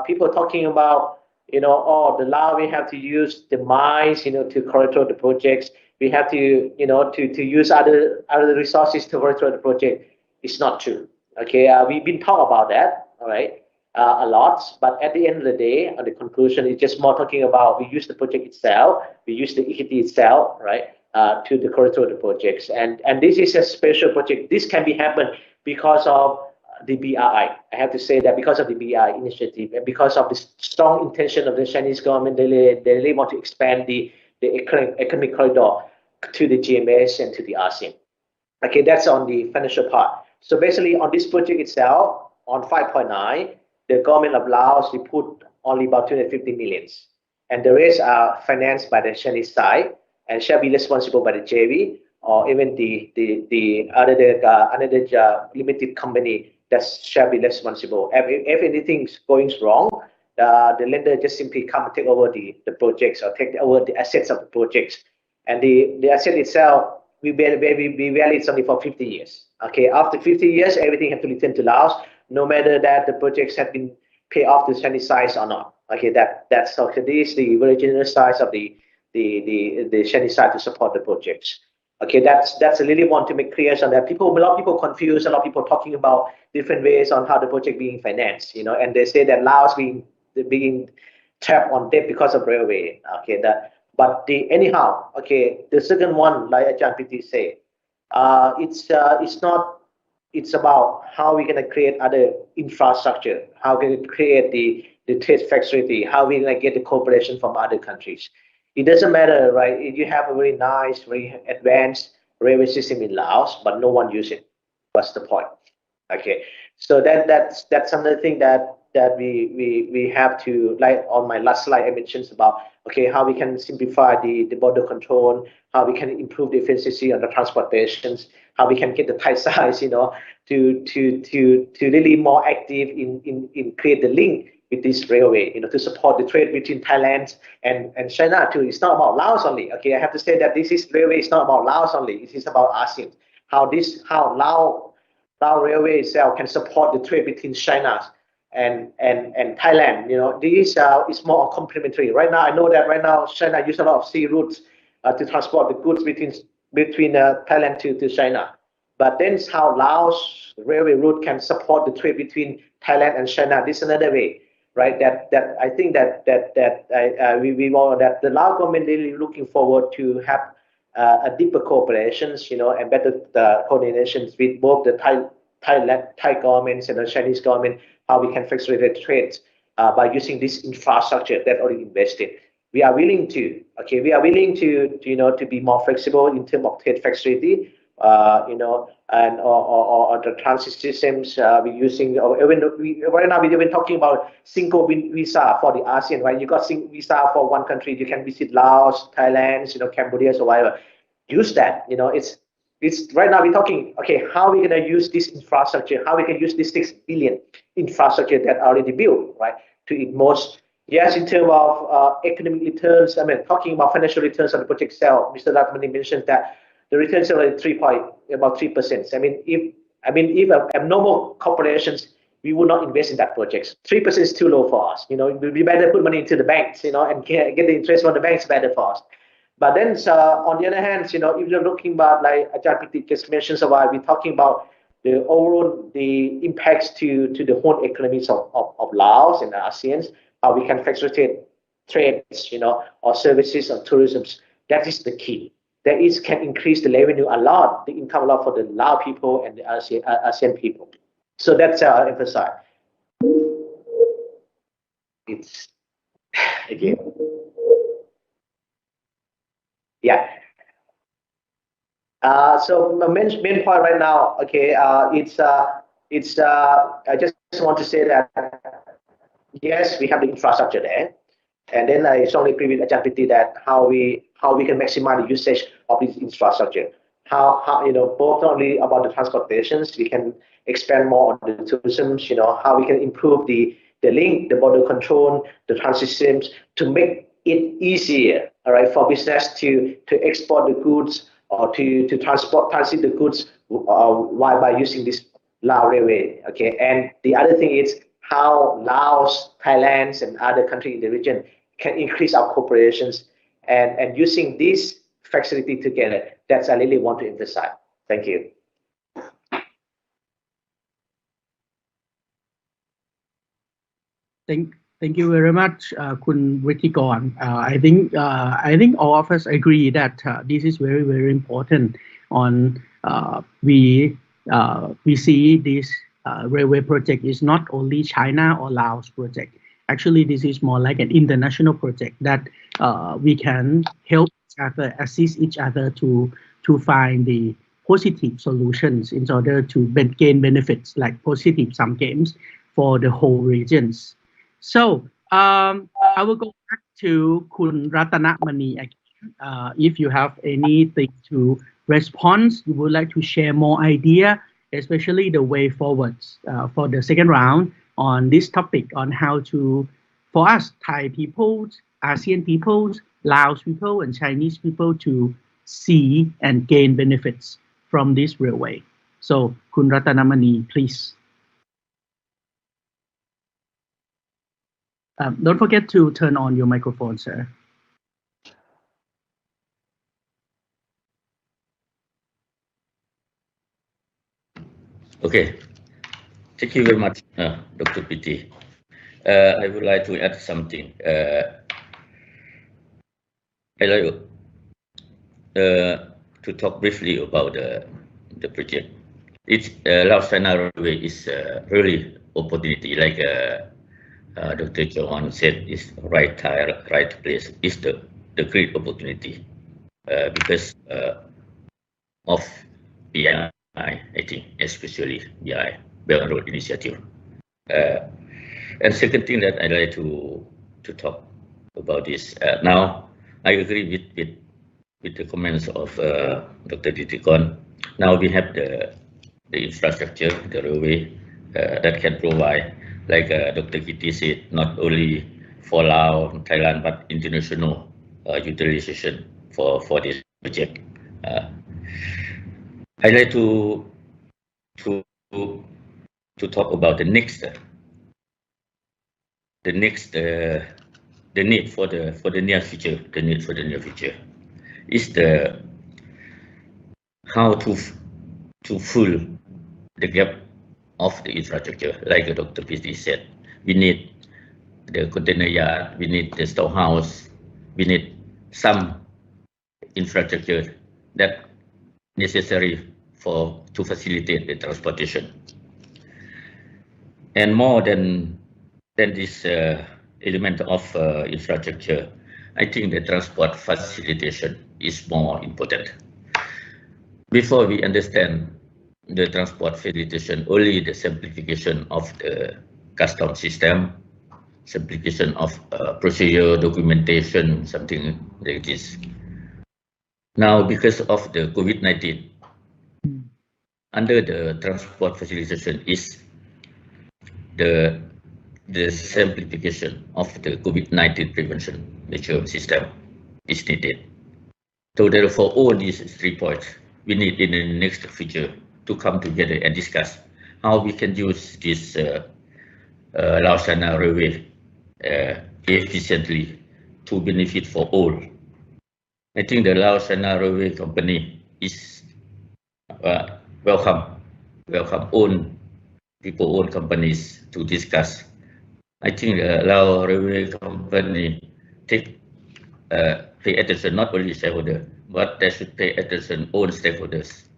people talking about, oh, the Lao, we have to use the mines, to control the projects. We have to, to use other resources to control the project. It's not true. Okay, we've been talking about that, all right, a lot. But at the end of the day, the conclusion is just more talking about we use the project itself, we use the equity itself, right, to the control the projects. And this is a special project. This can be happen because of the BRI. I have to say that because of the BRI initiative and because of the strong intention of the Chinese government, they really want to expand the economic corridor to the GMS and to the ASEAN. Okay, that's on the financial part. So basically on this project itself, on 5.9, the government of Laos, they put only about 250 millions. And the rest are financed by the Chinese side and shall be responsible by the JV or even the another limited company that shall be responsible. If anything's going wrong, the lender just simply come and take over the projects or take over the assets of the projects. And the asset itself, we value it only for 50 years. Okay, after 50 years, everything has to return to Laos, no matter that the projects have been paid off to Chinese side or not. Okay, that's okay. This is the very generous size of the Chinese side to support the projects. Okay, that's I really want to make clear on that. A lot of people confused, a lot of people talking about different ways on how the project being financed, and they say that Laos being trapped on debt because of railway. Okay, anyhow, okay, the second one, like Ajahn Piti say, it's about how we're gonna create other infrastructure, how we can create the trade facility, how we're gonna get the cooperation from other countries. It doesn't matter, right? If you have a very nice, very advanced railway system in Laos, but no one uses it. What's the point? Okay, so that's another thing that we have to, like on my last slide I mentioned about, okay, how we can simplify the border control, how we can improve the efficiency on the transportations, how we can get the Thai size, to really more active in create the link with this railway, to support the trade between Thailand and China too. It's not about Laos only. Okay, I have to say that this railway is not about Laos only. It is about ASEAN. How Lao railway itself can support the trade between China and Thailand. This is more complementary. Right now, I know that right now China use a lot of sea routes to transport the goods between Thailand to China. But then how Laos railway route can support the trade between Thailand and China. This is another way, right? That I think that we want that the Lao government really looking forward to have a deeper cooperations, and better coordinations with both the Thai governments and the Chinese government, how we can facilitate trades by using this infrastructure that already invested. We are willing to, to be more flexible in terms of trade facility, and or the transit systems we're using. Right now we've been talking about single visa for the ASEAN, right? You got single visa for one country, you can visit Laos, Thailand, Cambodia, or whatever. Use that. It's right now we're talking, okay, how are we gonna use this infrastructure? How we can use this 6 billion infrastructure that already built, right? To it most. Yes, in terms of economic returns, talking about financial returns on the project itself, Mr. Ratmani mentioned that the returns are about 3%. If abnormal corporations, we would not invest in that project. 3% is too low for us. We better put money into the banks, and get the interest from the banks better for us. But then on the other hand, if you're looking about like Ajahn Piti just mentioned a while, we're talking about the overall impacts to the whole economies of Laos and the ASEAN, how we can facilitate trades, or services or tourism. That is the key. That can increase the revenue a lot, the income a lot for the Lao people and the ASEAN people. So that's emphasize. It's again, yeah. So my main point right now, okay, I just want to say that yes, we have the infrastructure there, and then I strongly agree with Ajahn Piti that how we can maximize the usage of this infrastructure. How both not only about the transportations, we can expand more on the tourism. How we can improve the link, the border control, the transit systems to make it easier, all right, for business to export the goods or to transit the goods while by using this Lao railway. Okay, and the other thing is how Laos, Thailand, and other countries in the region can increase our cooperations and using this facility together. That's I really want to emphasize. Thank you. Thank you very much, Kun Wittikon. I think all of us agree that this is very, very important. We see this railway project is not only China or Laos project. Actually, this is more like an international project that we can help each other, assist each other to find the positive solutions in order to gain benefits like positive sum games for the whole regions. So I will go back to Kun Ratanamani again. If you have anything to respond, you would like to share more idea, especially the way forwards for the second round on this topic on how to, for us, Thai peoples, ASEAN peoples, Laos people, and Chinese people to see and gain benefits from this railway. So Kun Ratanamani, please. Don't forget to turn on your microphone, sir. Okay. Thank you very much, Dr. Piti. I would like to add something. I'd like to talk briefly about the project. It's Laos China Railway is really opportunity, like Dr. Johan said, is right time, right place. Is the great opportunity because of BI, I think, especially BI, Belt and Road Initiative. And second thing that I'd like to talk about is now I agree with the comments of Dr. Wittikon. Now we have the infrastructure, the railway that can provide, like Dr. Kitty said, not only for Laos, Thailand, but international utilization for this project. I'd like to talk about the next need for the near future. The need for the near future is how to fill the gap of the infrastructure. Like Dr. Piti said, we need the container yard, we need the storehouse, we need some infrastructure that necessary to facilitate the transportation. And more than this element of infrastructure, I think the transport facilitation is more important. Before we understand the transport facilitation, only the simplification of the custom system, simplification of procedure, documentation, something like this. Now, because of the COVID-19, under the transport facilitation is the simplification of the COVID-19 prevention measure system is needed. So therefore, all these 3 points we need in the next future to come together and discuss how we can use this Laos China Railway efficiently to benefit for all I think the Laos China Railway Company is welcome people-owned companies to discuss. I think the Laos Railway Company pay attention not only shareholder, but they should pay attention own stakeholders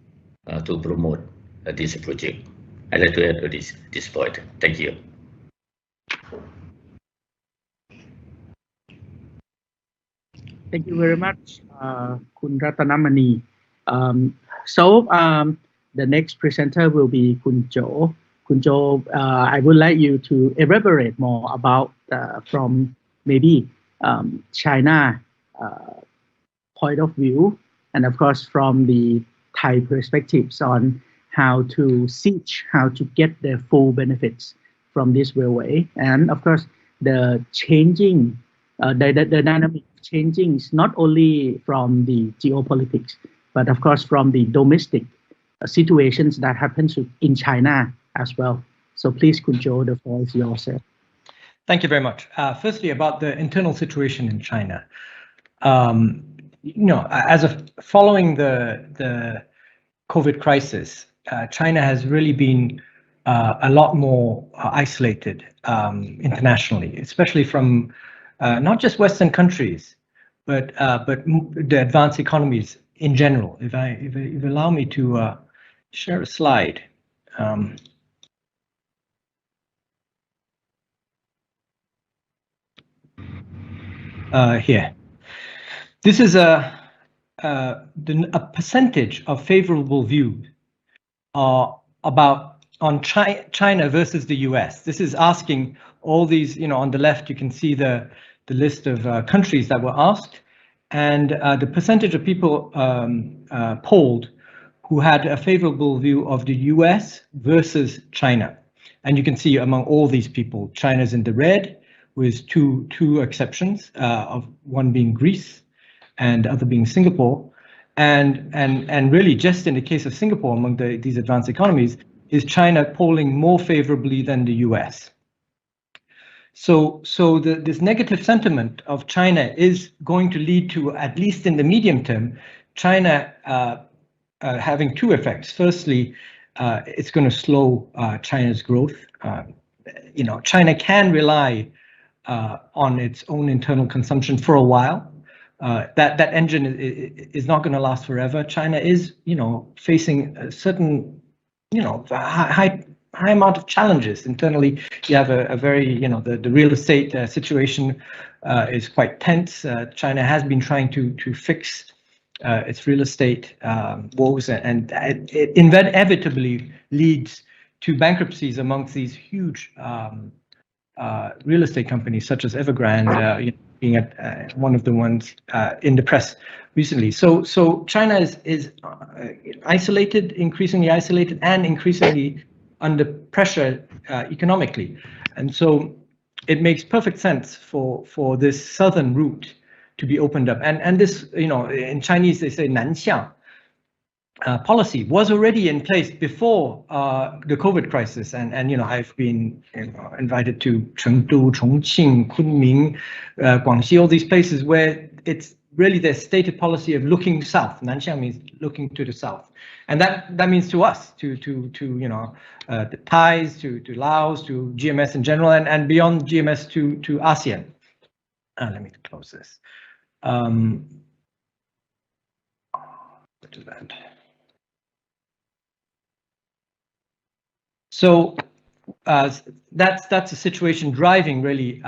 to promote this project. I'd like to add to this point. Thank you. Thank you very much, Kun Ratanamani. The next presenter will be Kun Jo. Kun Jo, I would like you to elaborate more about from maybe China point of view, and of course from the Thai perspectives on how to get the full benefits from this railway, and of course the changing, the dynamic changing is not only from the geopolitics, but of course from the domestic situations that happens in China as well. So please, Kun Jo, the floor is yours. Thank you very much. Firstly, about the internal situation in China. Following the COVID crisis, China has really been a lot more isolated internationally, especially from not just Western countries, but the advanced economies in general. If you allow me to share a slide. Here. This is a percentage of favorable views on China versus the US. This is asking all these, on the left, you can see the list of countries that were asked, and the percentage of people polled who had a favorable view of the US versus China. And you can see among all these people, China's in the red, with two exceptions, of one being Greece and the other being Singapore. And really just in the case of Singapore, among these advanced economies, is China polling more favorably than the US. So this negative sentiment of China is going to lead to, at least in the medium term, China having two effects. Firstly, it's going to slow China's growth. China can rely on its own internal consumption for a while. That engine is not going to last forever. China is, facing a certain, high amount of challenges internally. You have a very, the real estate situation is quite tense. China has been trying to fix its real estate woes, and it inevitably leads to bankruptcies amongst these huge real estate companies such as Evergrande, being at one of the ones in the press recently. So China is isolated, increasingly isolated, and increasingly under pressure economically, and so it makes perfect sense for this southern route to be opened up. And this, in Chinese they say 南向 policy was already in place before the COVID crisis, and I've been invited to Chengdu, Chongqing, Kunming, Guangxi, all these places where it's really their stated policy of looking south. Nanxiang means looking to the south, and that means to us, to the Thais, to Laos, to GMS in general, and beyond GMS to ASEAN. Let me close this. What is that? So that's a situation driving really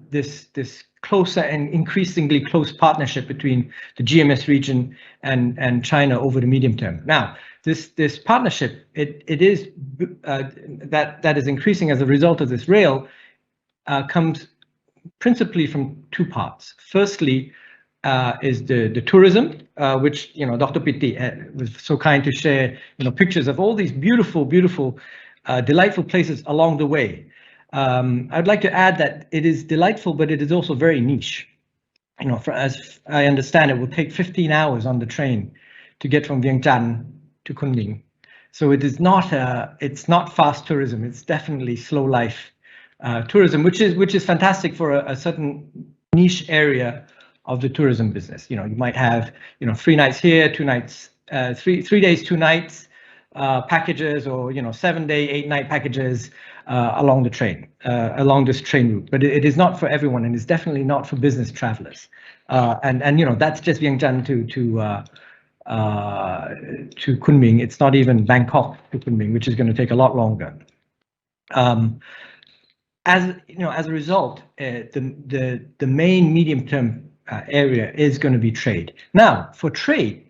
this closer and increasingly close partnership between the GMS region and China over the medium term. Now, this partnership, it is that is increasing as a result of this rail, comes principally from two parts. Firstly, is the tourism, which Dr. Pitti was so kind to share pictures of all these beautiful delightful places along the way. I'd like to add that it is delightful, but it is also very niche. As I understand, it will take 15 hours on the train to get from Vientiane to Kunming. So it is not it's not fast tourism. It's definitely slow life tourism, which is fantastic for a certain niche area of the tourism business. You might have 3 nights here, 2 nights, 3 days, 2 nights packages, or 7-day, 8-night packages along the train, along this train route. But it is not for everyone, and it's definitely not for business travelers. And that's just Vientiane to Kunming. It's not even Bangkok to Kunming, which is going to take a lot longer. As a result, the main medium-term area is going to be trade. Now, for trade,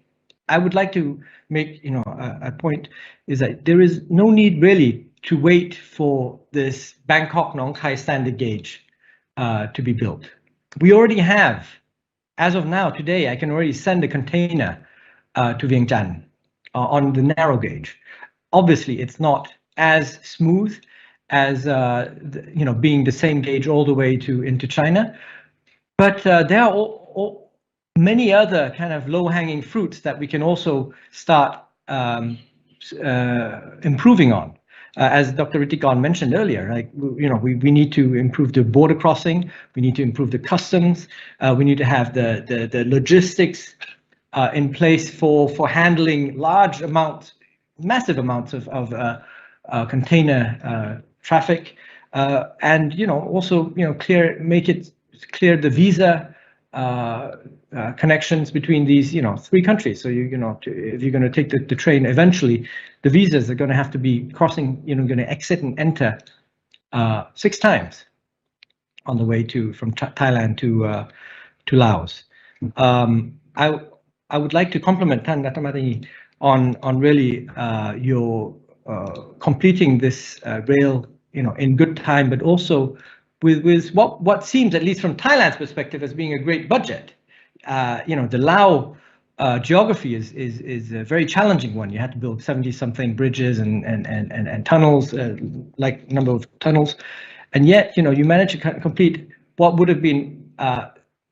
I would like to make a point is that there is no need really to wait for this Bangkok-Nong Khai standard gauge to be built. We already have, as of now, today, I can already send a container to Vientiane on the narrow gauge. Obviously, it's not as smooth as being the same gauge all the way into China, but there are many other kind of low-hanging fruits that we can also start improving on. As Dr. Ritigan mentioned earlier, like we need to improve the border crossing, we need to improve the customs, we need to have the logistics in place for handling large amounts, massive amounts of container traffic, and also make it clear the visa connections between these 3 countries. So if you're going to take the train, eventually the visas are going to have to be crossing, going to exit and enter 6 times on the way from Thailand to Laos. I would like to compliment Tan Rattamani on really your completing this rail in good time, but also with what seems, at least from Thailand's perspective, as being a great budget. The Laos geography is a very challenging one. You had to build 70-something bridges and tunnels, like number of tunnels, and yet you managed to complete what would have been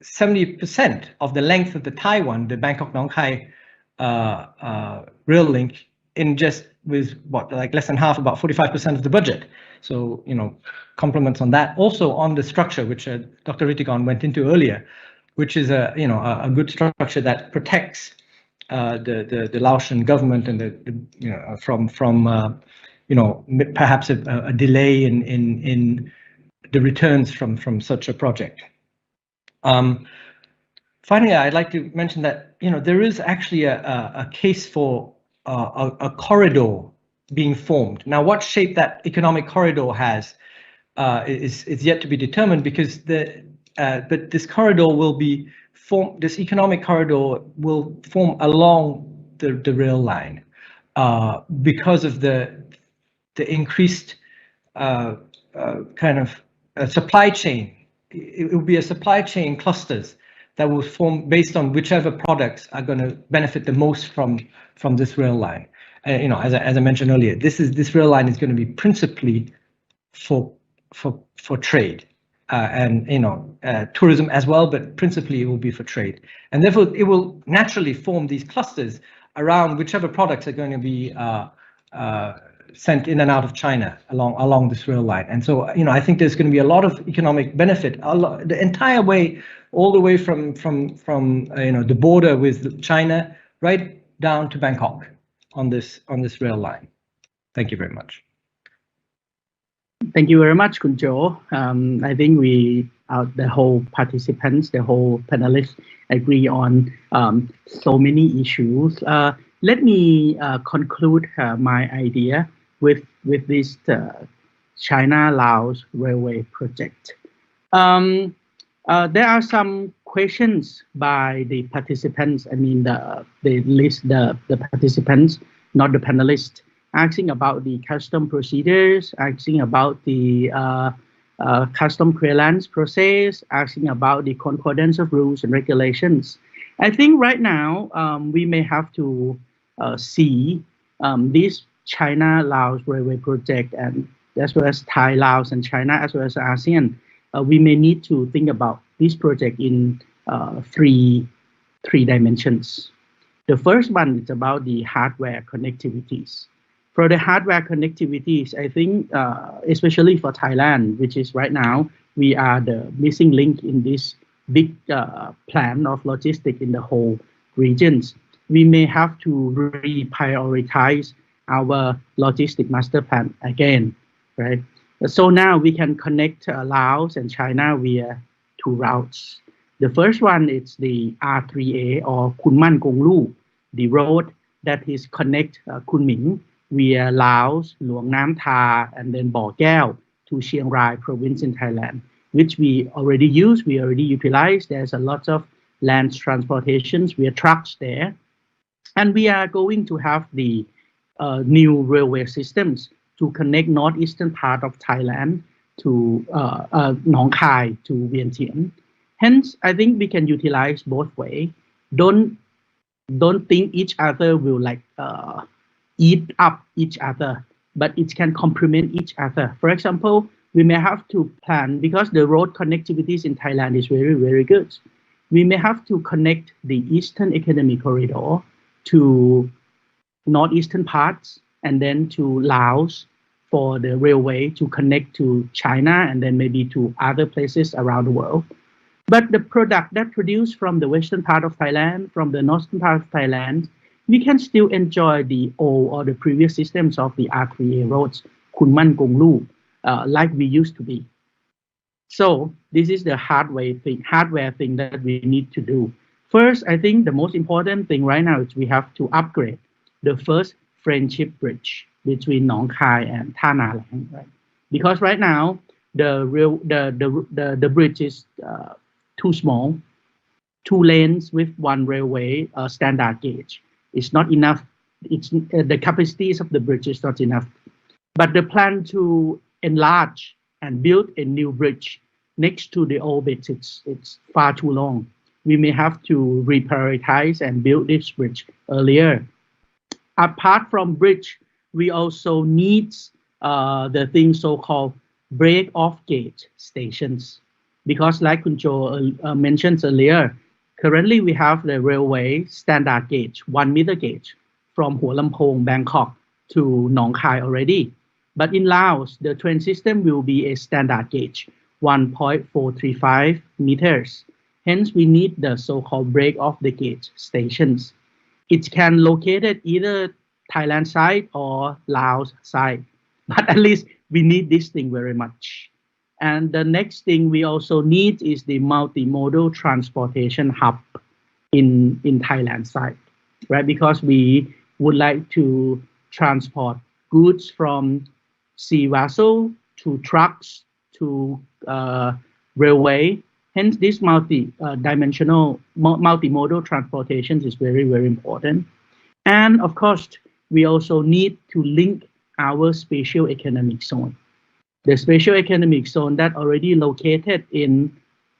70% of the length of the Thai one, the Bangkok-Nong Khai rail link, in just with less than half, about 45% of the budget. So compliments on that. Also on the structure, which Dr. Ritigan went into earlier, which is a good structure that protects the Laotian government and from perhaps a delay in the returns from such a project. Finally, I'd like to mention that there is actually a case for a corridor being formed. Now, what shape that economic corridor has is yet to be determined, because but this corridor will be formed. This economic corridor will form along the rail line because of the increased kind of supply chain. It will be a supply chain clusters that will form based on whichever products are going to benefit the most from this rail line. As I mentioned earlier, this rail line is going to be principally for trade and tourism as well, but principally it will be for trade, and therefore it will naturally form these clusters around whichever products are going to be sent in and out of China along this rail line. And so I think there's going to be a lot of economic benefit the entire way, all the way from the border with China right down to Bangkok on this rail line. Thank you very much. Thank you very much, Khun Jo. I think the whole participants, the whole panelists agree on so many issues. Let me conclude my idea with this China-Laos railway project. There are some questions by the participants. I mean, the participants, not the panelists, asking about the custom procedures, asking about the custom clearance process, asking about the concordance of rules and regulations. I think right now we may have to see this China-Laos railway project, and as well as Thai, Laos, and China, as well as ASEAN. We may need to think about this project in three dimensions. The first one is about the hardware connectivities. For the hardware connectivities, I think, especially for Thailand, which is right now, we are the missing link in this big plan of logistics in the whole regions. We may have to reprioritize our logistic master plan again, right? So now we can connect Laos and China via 2 routes. The first one is the R3A or Kunman Gonglu, the road that is connect Kunming via Laos, Luang Nam Tha, and then Bo Kaeo to Chiang Rai province in Thailand, which we already use, we already utilize. There's a lot of land transportations via trucks there. And we are going to have the new railway systems to connect northeastern part of Thailand to Nong Khai to Vientiane. Hence, I think we can utilize both ways. Don't think each other will like eat up each other, but it can complement each other. For example, we may have to plan, because the road connectivities in Thailand is very, very good. We may have to connect the Eastern Economic Corridor to northeastern parts and then to Laos for the railway to connect to China and then maybe to other places around the world. But the product that produced from the western part of Thailand, from the northern part of Thailand, we can still enjoy the old or the previous systems of the R3A roads, Kunman Gonglu, like we used to be. So this is the hardware thing that we need to do. First, I think the most important thing right now is we have to upgrade the first friendship bridge between Nong Khai and Tha Na Lang, right? Because right now the bridge is too small, 2 lanes with 1 railway standard gauge. It's not enough. It's the capacities of the bridge is not enough. But the plan to enlarge and build a new bridge next to the old bridge, it's far too long. We may have to reprioritize and build this bridge earlier. Apart from bridge, we also need the thing so-called break-off gauge stations. Because like Kun Jo mentioned earlier, currently we have the railway standard gauge, 1 meter gauge from Hua Lamphong, Bangkok to Nong Khai already. But in Laos, the train system will be a standard gauge, 1.435 meters. Hence, we need the so-called break-off the gauge stations. It can located either Thailand side or Laos side, but at least we need this thing very much. And the next thing we also need is the multimodal transportation hub in Thailand side, right? Because we would like to transport goods from sea vessel to trucks to railway. Hence, this multimodal transportation is very, very important. And of course, we also need to link our special economic zone. The special economic zone that already located in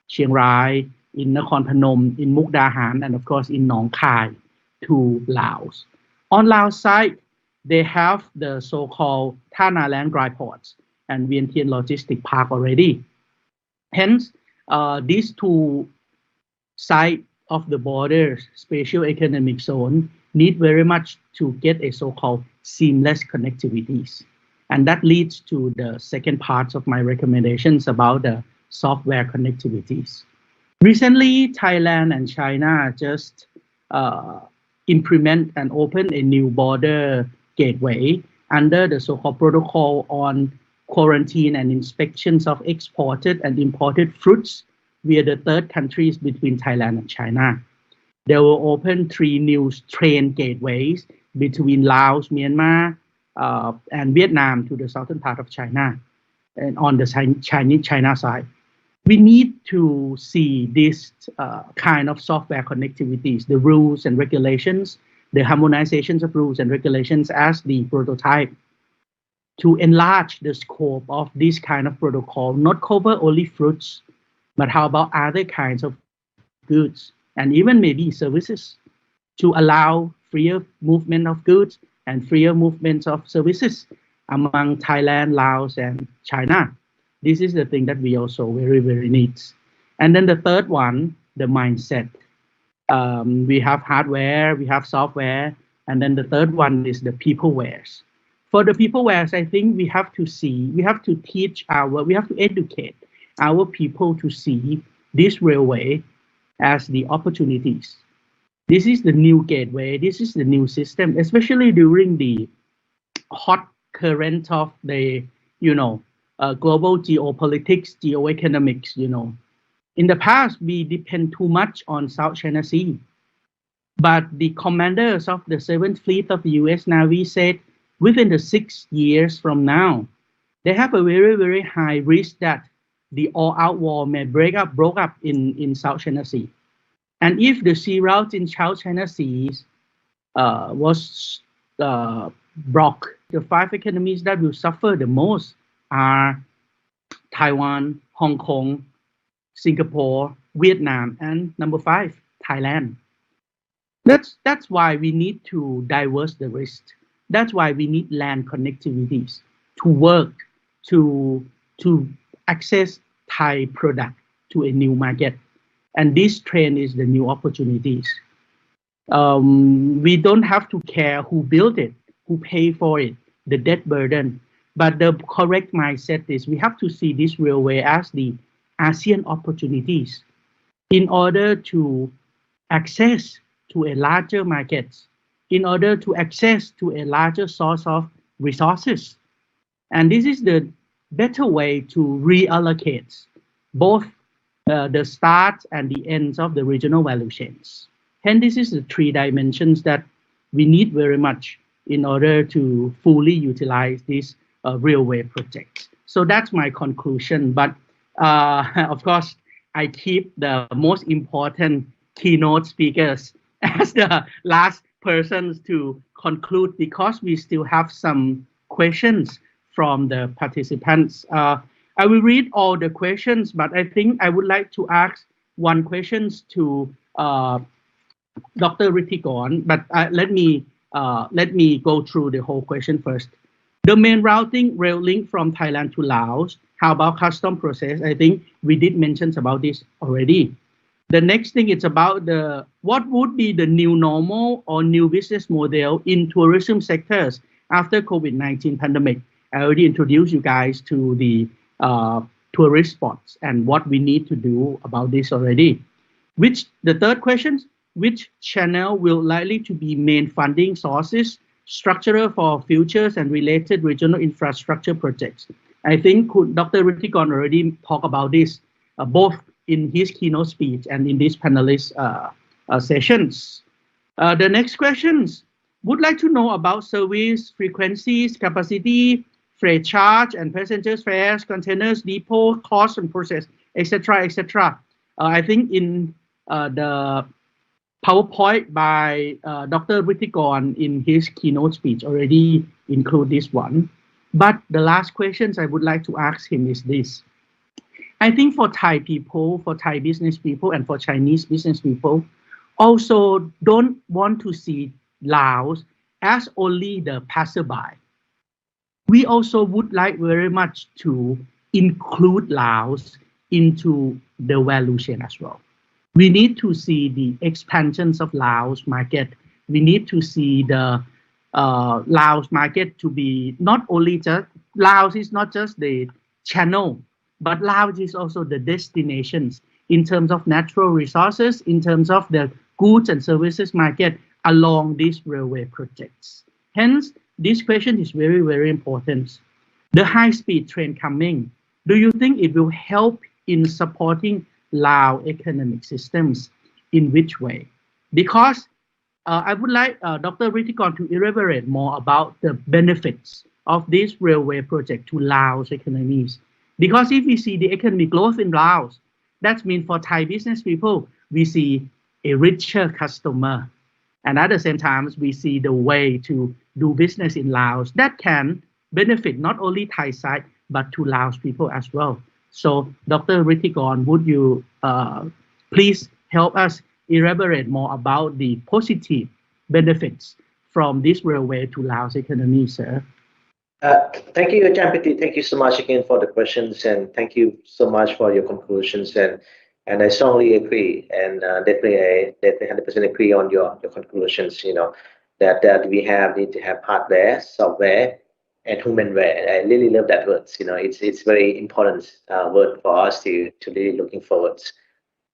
Chiang Rai, in Nakhon Phanom, in Mukdahan, and of course in Nong Khai to Laos. On Laos side, they have the so-called Tha Na Lang dry ports and Vientiane Logistic Park already. Hence, these 2 sides of the border special economic zone need very much to get a so-called seamless connectivities. And that leads to the second part of my recommendations about the software connectivities. Recently, Thailand and China just implement and open a new border gateway under the so-called protocol on quarantine and inspections of exported and imported fruits via the 3rd countries between Thailand and China. They will open 3 new train gateways between Laos, Myanmar, and Vietnam to the southern part of China and on the China side. We need to see this kind of software connectivities, the rules and regulations, the harmonizations of rules and regulations as the prototype to enlarge the scope of this kind of protocol, not cover only fruits, but how about other kinds of goods and even maybe services to allow freer movement of goods and freer movements of services among Thailand, Laos, and China. This is the thing that we also very, very need. And then the third one, the mindset. We have hardware, we have software, and then the third one is the peoplewares. For the peoplewares, I think we have to see, we have to educate our people to see this railway as the opportunities. This is the new gateway. This is the new system, especially during the hot current of the, global geopolitics, geoeconomics, In the past, we depend too much on South China Sea. But the commanders of the 7th Fleet of the US Navy said within the 6 years from now, they have a very, very high risk that the all-out war may broke up in South China Sea. And if the sea route in South China Sea was blocked, the 5 economies that will suffer the most are Taiwan, Hong Kong, Singapore, Vietnam, and number 5, Thailand. That's why we need to diverse the risk. That's why we need land connectivities to work to access Thai product to a new market. And this trend is the new opportunities. We don't have to care who built it, who pay for it, the debt burden. But the correct mindset is we have to see this railway as the ASEAN opportunities in order to access to a larger market, in order to access to a larger source of resources. And this is the better way to reallocate both the start and the ends of the regional value chains. Hence, this is the 3 dimensions that we need very much in order to fully utilize this railway project. So that's my conclusion. But of course, I keep the most important keynote speakers as the last persons to conclude because we still have some questions from the participants. I will read all the questions, but I think I would like to ask one question to Dr. Rittikorn, but let me go through the whole question first. The main routing rail link from Thailand to Laos, how about custom process? I think we did mention about this already. The next thing is about what would be the new normal or new business model in tourism sectors after COVID-19 pandemic. I already introduced you guys to the tourist spots and what we need to do about this already. The third question, which channel will likely to be main funding sources, structural for futures and related regional infrastructure projects? I think Dr. Rittikorn already talked about this, both in his keynote speech and in these panelist sessions. The next questions, would like to know about service frequencies, capacity, freight charge and passengers fares, containers, depot, cost and process, etc., etc. I think in the PowerPoint by Dr. Rittikorn in his keynote speech already include this one. But the last questions I would like to ask him is this. I think for Thai people, for Thai business people, and for Chinese business people, also don't want to see Laos as only the passerby. We also would like very much to include Laos into the value chain as well. We need to see the expansions of Laos market. We need to see the Laos market to be not only just, Laos is not just the channel, but Laos is also the destinations in terms of natural resources, in terms of the goods and services market along these railway projects. Hence, this question is very, very important. The high-speed train coming, do you think it will help in supporting Lao economic systems? In which way? Because I would like Dr. Rittikorn to elaborate more about the benefits of this railway project to Laos economies. Because if we see the economic growth in Laos, that means for Thai business people, we see a richer customer. And at the same time, we see the way to do business in Laos that can benefit not only Thai side, but to Laos people as well. So Dr. Rittikorn, would you please help us elaborate more about the positive benefits from this railway to Laos economy, sir? Thank you, Jampiti. Thank you so much again for the questions, and thank you so much for your conclusions. And I strongly agree, and definitely 100% agree on your conclusions. That we need to have hardware, software, and humanware. I really love that word. It's very important word for us to really looking forward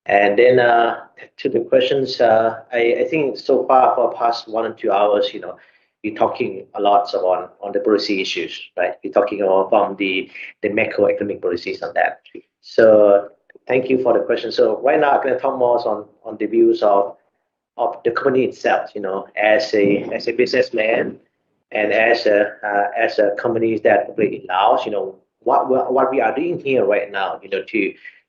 And then to the questions, I think so far for past 1 or 2 hours, we're talking a lot on the policy issues, right? We're talking about from the macroeconomic policies on that. So thank you for the question. So right now I'm going to talk more on the views of the company itself, as a businessman and as a company that operate in Laos, what we are doing here right now,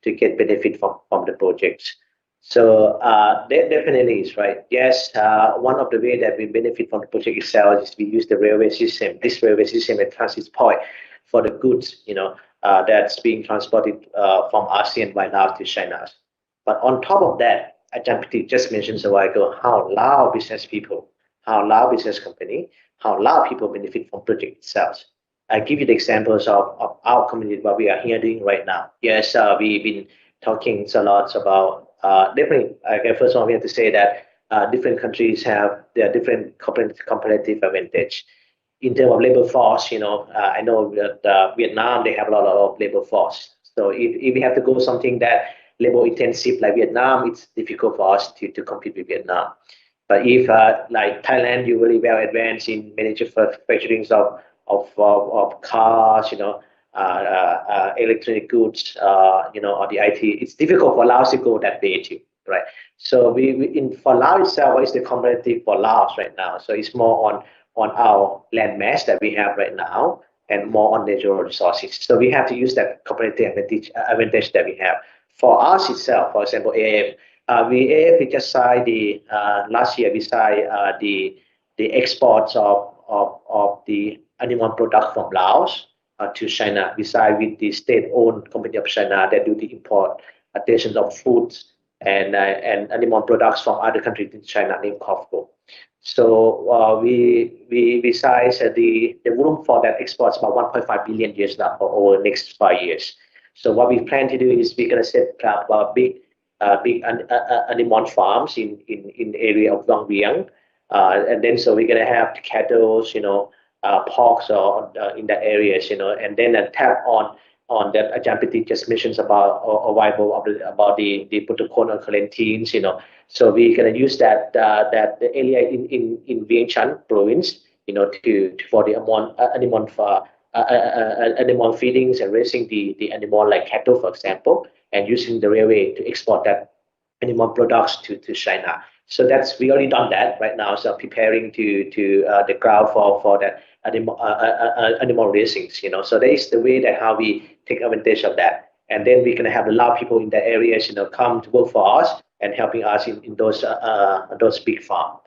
to get benefit from the projects. So that definitely is right. Yes, one of the way that we benefit from the project itself is we use the railway system. This railway system is transit point for the goods, that's being transported from ASEAN by Laos to China. But on top of that, Ajahn Piti just mentioned a while ago how Lao business people, how Lao business company, how Lao people benefit from project itself. I give you the examples of our community, what we are here doing right now. Yes, we've been talking a lot about definitely. First one, we have to say that different countries have their different competitive advantage. In terms of labor force, I know that Vietnam, they have a lot of labor force. So if we have to go something that labor intensive like Vietnam, it's difficult for us to compete with Vietnam. But if like Thailand, you're really well advanced in manufacturing of cars, electronic goods, or the IT, it's difficult for Laos to go that way too, right? So for Laos itself, what is the competitive for Laos right now? So it's more on our land mass that we have right now and more on natural resources. So we have to use that competitive advantage that we have. For us itself, for example, AF, we just signed last year we signed the exports of the animal product from Laos to China. We signed with the state-owned company of China that do the importation of foods and animal products from other countries in China named COFCO. So we size the room for that export is about 1.5 billion US dollars for over the next 5 years. So what we plan to do is we're going to set up big animal farms in area of Long Vieng, and then so we're going to have cattle, porks in that areas, and then tap on that Ajahn Piti just mentions about a while about the protocol on quarantines, So we're going to use that area in Vientiane province, for the animal feedings and raising the animal like cattle, for example, and using the railway to export that animal products to China. So we already done that right now. So preparing to the ground for that animal raisings, So that is the way that how we take advantage of that. And then we're going to have a lot of people in the areas, come to work for us and helping us in those big farms.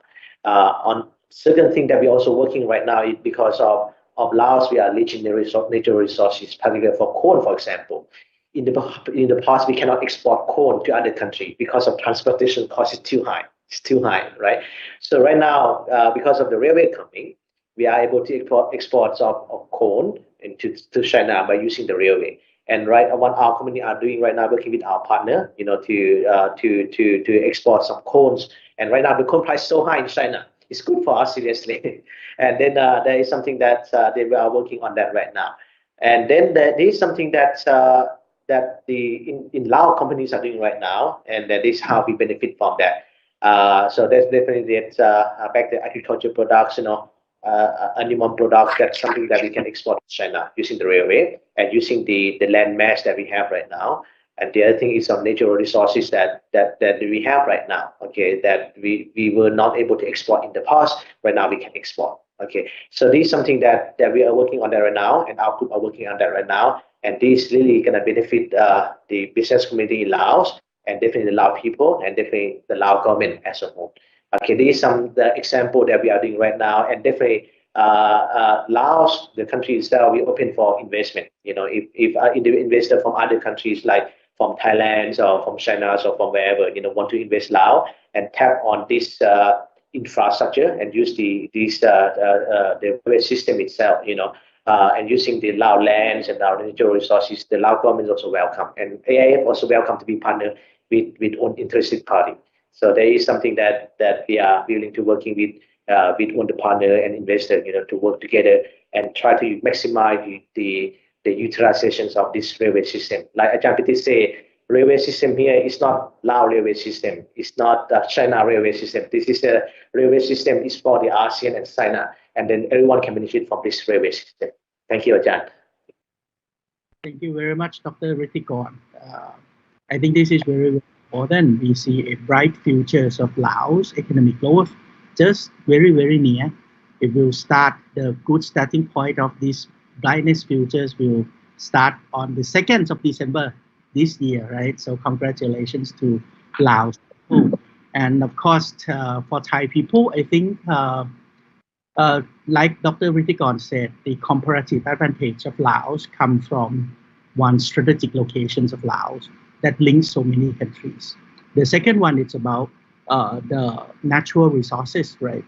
On certain thing that we're also working right now is because of Laos, we are leaching the natural resources, particularly for corn, for example. In the past, we cannot export corn to other countries because of transportation cost is too high. It's too high, right? So right now, because of the railway coming, we are able to exports of corn to China by using the railway. And what our company are doing right now, working with our partner, to export some corns. And right now, the corn price is so high in China. It's good for us, seriously. And then there is something that they are working on that right now. And then there is something that in Lao companies are doing right now, and that is how we benefit from that. So that's definitely back to agriculture products, animal products. That's something that we can export to China using the railway and using the land mass that we have right now. And the other thing is some natural resources that we have right now, okay, that we were not able to export in the past. Right now we can export, okay. So this is something that we are working on that right now, and our group are working on that right now. And this really going to benefit the business community in Laos, and definitely the Lao people, and definitely the Lao government as a whole. Okay, these are the example that we are doing right now, and definitely Laos, the country itself, we open for investment. If investor from other countries like from Thailand or from China or from wherever, want to invest Laos and tap on this infrastructure and use the system itself, and using the Lao lands and our natural resources, the Lao government is also welcome, and AIF also welcome to be partner with own interested party. So there is something that we are willing to working with own the partner and investor, to work together and try to maximize the utilizations of this railway system. Like Ajahn Piti say, railway system here is not Lao railway system. It's not the China railway system. This is a railway system is for the ASEAN and China, and then everyone can benefit from this railway system. Thank you, Ajahn. Thank you very much, Dr. Rittikon. I think this is very important. We see a bright futures of Laos economic growth just very near. It will start, the good starting point of this brightness futures will start on the 2nd of December this year, right? So congratulations to Laos people. And of course, for Thai people, I think like Dr. Rittikon said, the comparative advantage of Laos comes from one strategic locations of Laos that links so many countries. The second one is about the natural resources, right?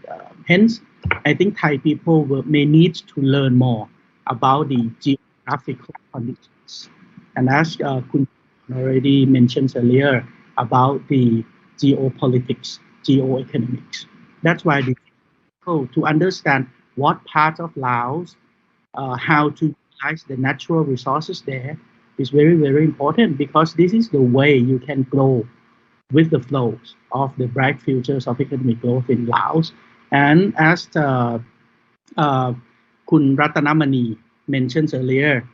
Hence, I think Thai people may need to learn more about the geographical conditions. And as Kun already mentioned earlier about the geopolitics, geoeconomics. That's why to understand what part of Laos, how to utilize the natural resources there is very important, because this is the way you can grow with the flows of the bright futures of economic growth in Laos. And as Kun Ratanamani mentioned earlier,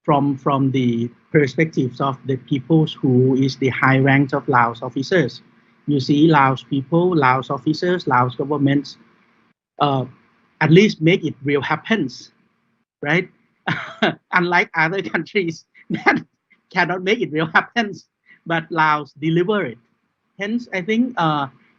from the perspectives of the people who is the high ranks of Laos officers, you see Laos people, Laos officers, Laos governments, at least make it real happens, right? Unlike other countries that cannot make it real happens, but Laos deliver it. Hence, I think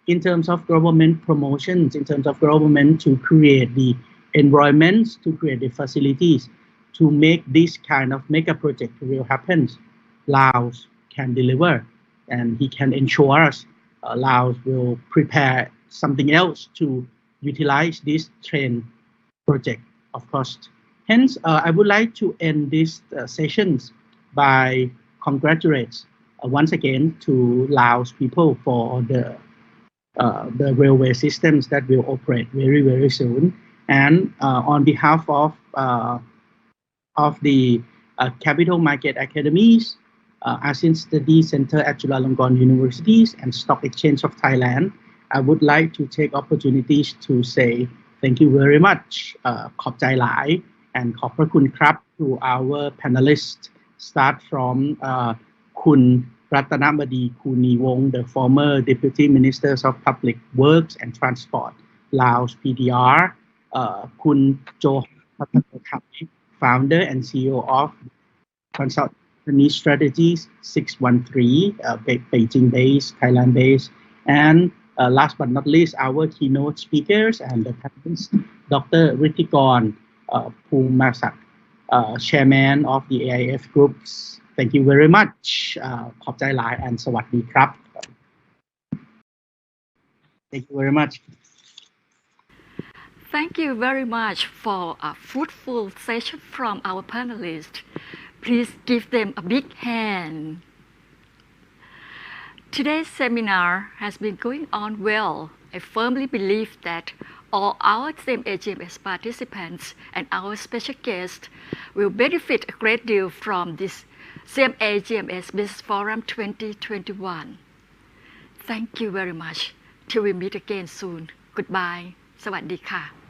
in terms of government promotions, in terms of government to create the environments, to create the facilities, to make this kind of mega project real happens, Laos can deliver, and he can ensure us Laos will prepare something else to utilize this train project, of course. Hence, I would like to end this sessions by congratulate once again to Laos people for the railway systems that will operate very soon. And on behalf of the Capital Market Academies, ASEAN Studies Center at Chulalongkorn Universities and Stock Exchange of Thailand, I would like to take opportunities to say thank you very much, ขอบใจหลาย and ขอบพระคุณครับ to our panelists. Start from คุณรัตนบดีคูนีวงศ์ the former Deputy Ministers of Public Works and Transport, Laos PDR, คุณโจพัฒนทัพ founder and CEO of Consulting Strategies 613, Beijing-based, Thailand-based, and last but not least, our keynote speakers and the panelists, Dr. Rittikon Pumasak, Chairman of the AIF Groups. Thank you very much. ขอบใจหลาย and สวัสดีครับ Thank you very much. Thank you very much for a fruitful session from our panelists. Please give them a big hand. Today's seminar has been going on well. I firmly believe that all our CMA-GMS participants and our special guests will benefit a great deal from this CMA-GMS Business Forum 2021. Thank you very much. Till we meet again soon. Goodbye. สวัสดีค่ะ